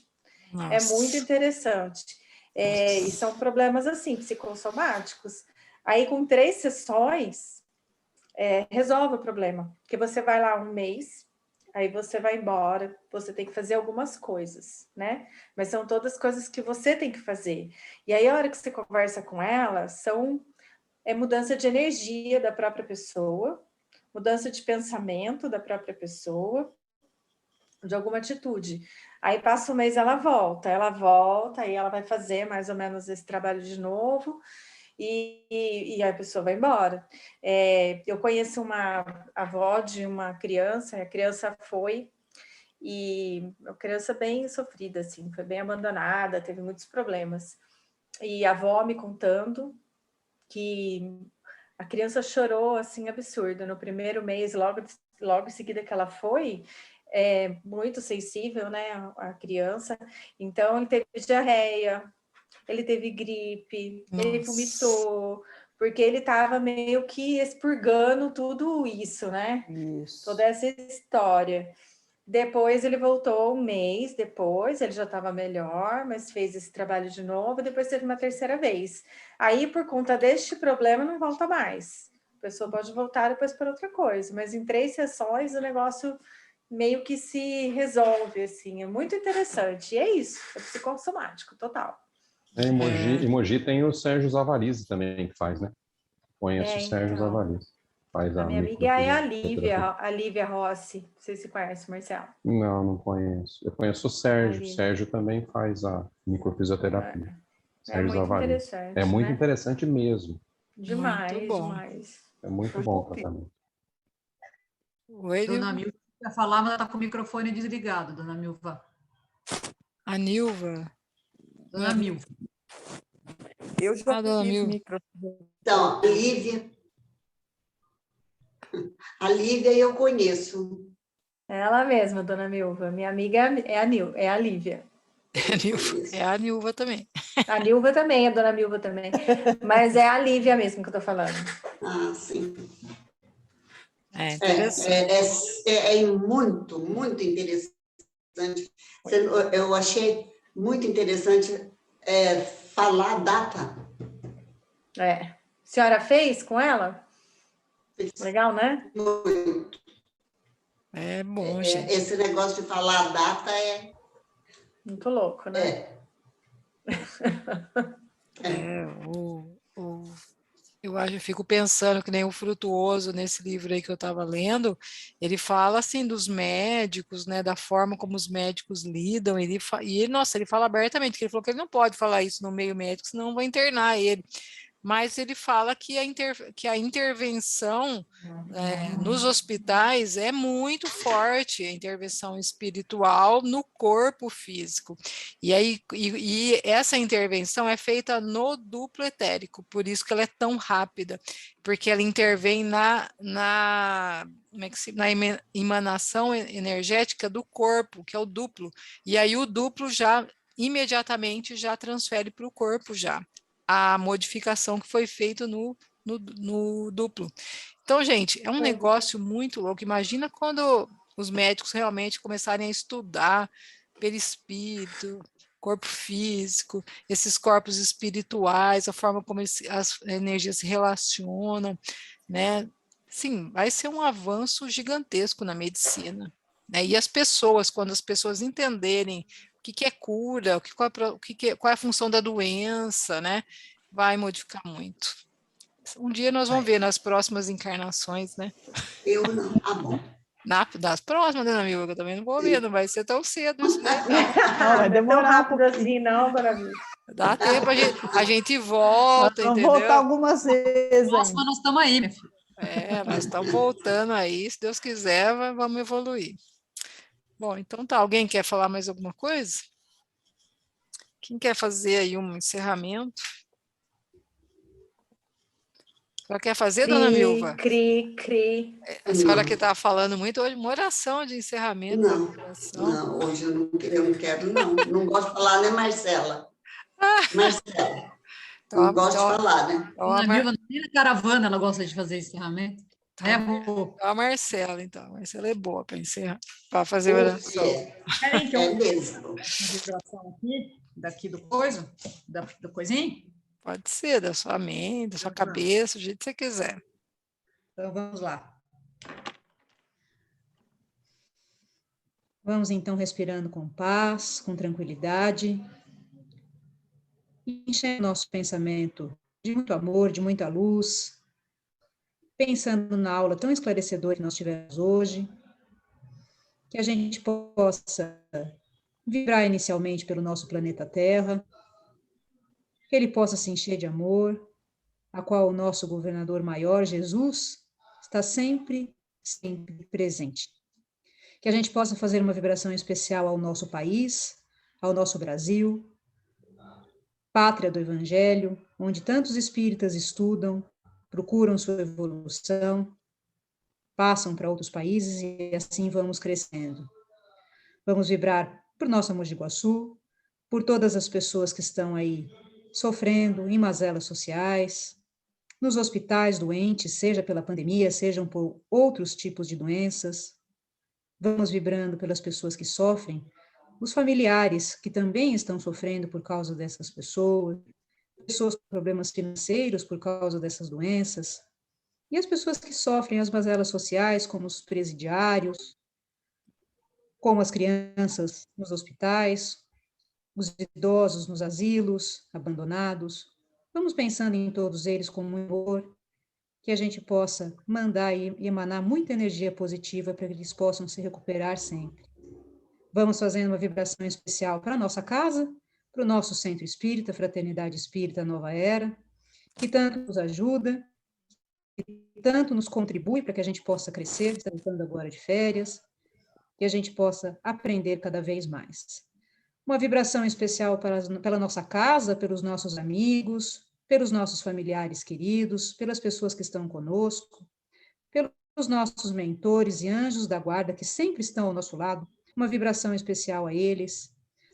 Nossa. É muito interessante. E são problemas, assim, psicossomáticos. Aí, com 3 sessões, resolve o problema. Porque você vai lá um mês, aí você vai embora, você tem que fazer algumas coisas, né? Mas são todas coisas que você tem que fazer. E aí, a hora que você conversa com ela, é mudança de energia da própria pessoa, mudança de pensamento da própria pessoa, de alguma atitude. Aí passa um mês, ela volta, aí ela vai fazer mais ou menos esse trabalho de novo, e a pessoa vai embora. Eu conheço uma avó de uma criança, a criança foi, e uma criança bem sofrida, assim, foi bem abandonada, teve muitos problemas. E a avó me contando que a criança chorou, assim, absurdo. No primeiro mês, logo em seguida que ela foi, muito sensível, né, a criança. Então, ele teve diarreia, ele teve gripe, ele vomitou, porque ele estava meio que expurgando tudo isso, né? Isso. Toda essa história. Depois ele voltou um mês depois, ele já estava melhor, mas fez esse trabalho de novo, depois teve uma terceira vez. Aí, por conta deste problema, não volta mais. A pessoa pode voltar depois para outra coisa, mas em 3 sessões o negócio meio que se resolve, assim, é muito interessante. E é isso, é psicossomático, total. Em Mogi tem o Sérgio Zavarizi também que faz, né? Conheço o Sérgio Então, Zavarizi. Faz a a minha amiga é microfisioterapia. a Lívia Rossi, não sei se conhece, Marcelo. Não conheço. Eu conheço o Sérgio. O Sérgio também faz a microfisioterapia. Sérgio muito Zavarizi. interessante, É muito né? interessante mesmo. Demais, Muito bom. demais. É muito bom o tratamento. Oi, Dona Milva quer falar, mas ela está com o microfone desligado, Dona Milva. a Nilva. Dona Milva. Eu já Dona fiz Milva. Então, a Lívia eu conheço. Ela mesma, Dona Milva. Minha amiga é a Lívia. É a Nilva também. A Nilva também, a Dona Milva também. Mas é a Lívia mesmo que eu tô falando. Ah, sim. É interessante. É muito, muito interessante. Eu achei muito interessante falar a data. A senhora fez com ela? Legal, né? Muito. É bom, gente. Esse negócio de falar a data é... Muito louco, né? Eu fico pensando que nem o Frutuoso, nesse livro aí que eu estava lendo, ele fala assim dos médicos, né, da forma como os médicos lidam, nossa, ele fala abertamente, que ele falou que ele não pode falar isso no meio médico, senão vai internar ele. Mas ele fala que a intervenção nos hospitais é muito forte, a intervenção espiritual no corpo físico. E aí, essa intervenção é feita no duplo etérico, por isso que ela é tão rápida, porque ela intervém na emanação energética do corpo, que é o duplo. E aí o duplo já imediatamente já transfere para o corpo já a modificação que foi feita no duplo. Então, gente, é um negócio muito louco. Imagina quando os médicos realmente começarem a estudar perispírito, corpo físico, esses corpos espirituais, a forma como as energias se relacionam, né? Sim, vai ser um avanço gigantesco na medicina. Né? E as pessoas, quando as pessoas entenderem o que é cura, qual é a função da doença, né? Vai modificar muito. Um dia nós vamos ver nas próximas encarnações, né? Eu não. Ah, bom. Das próximas, dona Milva, que eu também não vou ver, não vai ser tão cedo isso daí, não. Não, vai demorar rápido assim, não, dona Milva. Dá tempo, a gente volta, vamos entendeu? voltar algumas vezes. Próxima, nós estamos aí, minha filha. Nós estamos voltando aí, se Deus quiser, vamos evoluir. Bom, então tá, alguém quer falar mais alguma coisa? Quem quer fazer aí um encerramento? A senhora quer fazer, dona Milva? Cri. A senhora que está falando muito hoje, uma oração de encerramento. Não, hoje eu não quero, não. Não gosto de falar, né, Marcela? Marcela, não gosto de falar, né? Dona Milva, nem na caravana ela gosta de fazer encerramento. A Marcela, então. A Marcela é boa para encerrar, para fazer oração. Querem que eu É mesmo. uma vibração daqui do coisa? Do coisinho? Pode ser, da sua mente, da sua cabeça, do jeito que você quiser. Então, vamos lá. Vamos, então, respirando com paz, com tranquilidade. Enchendo nosso pensamento de muito amor, de muita luz. Pensando na aula tão esclarecedora que nós tivemos hoje. Que a gente possa vibrar inicialmente pelo nosso planeta Terra. Que ele possa se encher de amor, a qual o nosso governador maior, Jesus, está sempre presente. Que a gente possa fazer uma vibração especial ao nosso país, ao nosso Brasil, pátria do Evangelho, onde tantos espíritas estudam, procuram sua evolução, passam para outros países e assim vamos crescendo. Vamos vibrar por nossa Mogi Guaçu, por todas as pessoas que estão aí sofrendo em mazelas sociais, nos hospitais doentes, seja pela pandemia, sejam por outros tipos de doenças. Vamos vibrando pelas pessoas que sofrem, os familiares que também estão sofrendo por causa dessas pessoas com problemas financeiros por causa dessas doenças, e as pessoas que sofrem as mazelas sociais, como os presidiários, como as crianças nos hospitais, os idosos nos asilos, abandonados. Vamos pensando em todos eles com muito amor, que a gente possa mandar e emanar muita energia positiva para que eles possam se recuperar sempre. Vamos fazendo uma vibração especial para a nossa casa, para o nosso centro espírita, Fraternidade Espírita Nova Era, que tanto nos ajuda, que tanto nos contribui para que a gente possa crescer, estando agora de férias, que a gente possa aprender cada vez mais. Uma vibração especial pela nossa casa, pelos nossos amigos, pelos nossos familiares queridos, pelas pessoas que estão conosco, pelos nossos mentores e anjos da guarda que sempre estão ao nosso lado, uma vibração especial a eles,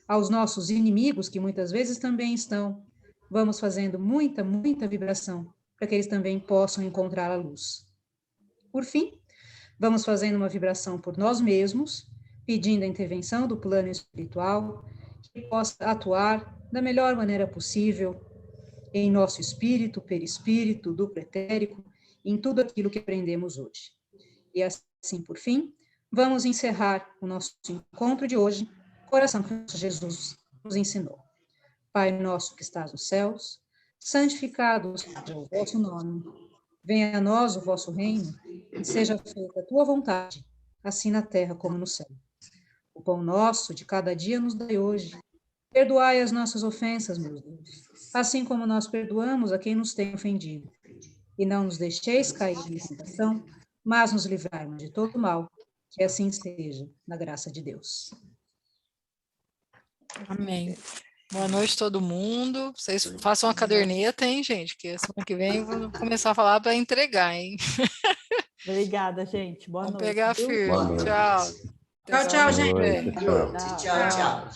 aos nossos inimigos que muitas vezes também estão. Vamos fazendo muita, muita vibração para que eles também possam encontrar a luz. Por fim, vamos fazendo uma vibração por nós mesmos, pedindo a intervenção do plano espiritual, que possa atuar da melhor maneira possível em nosso espírito, perispírito, duplo etérico, em tudo aquilo que aprendemos hoje. E assim, por fim, vamos encerrar o nosso encontro de hoje, com a oração que Jesus nos ensinou. Pai nosso que estás nos céus, santificado seja o vosso nome. Venha a nós o vosso reino, e seja feita a tua vontade, assim na terra como no céu. O pão nosso de cada dia nos dai hoje. Perdoai as nossas ofensas, meu Deus, assim como nós perdoamos a quem nos tem ofendido. E não nos deixeis cair em tentação, mas nos livrai-nos de todo mal, que assim seja, na graça de Deus. Amém. Boa noite, todo mundo. Vocês façam a caderneta, hein, gente? Que semana que vem eu vou começar a falar para entregar, hein? Obrigada, gente. Boa Vamos noite. pegar firme. Boa noite. Tchau. Tchau, tchau, Boa gente. noite, Tchau, tchau.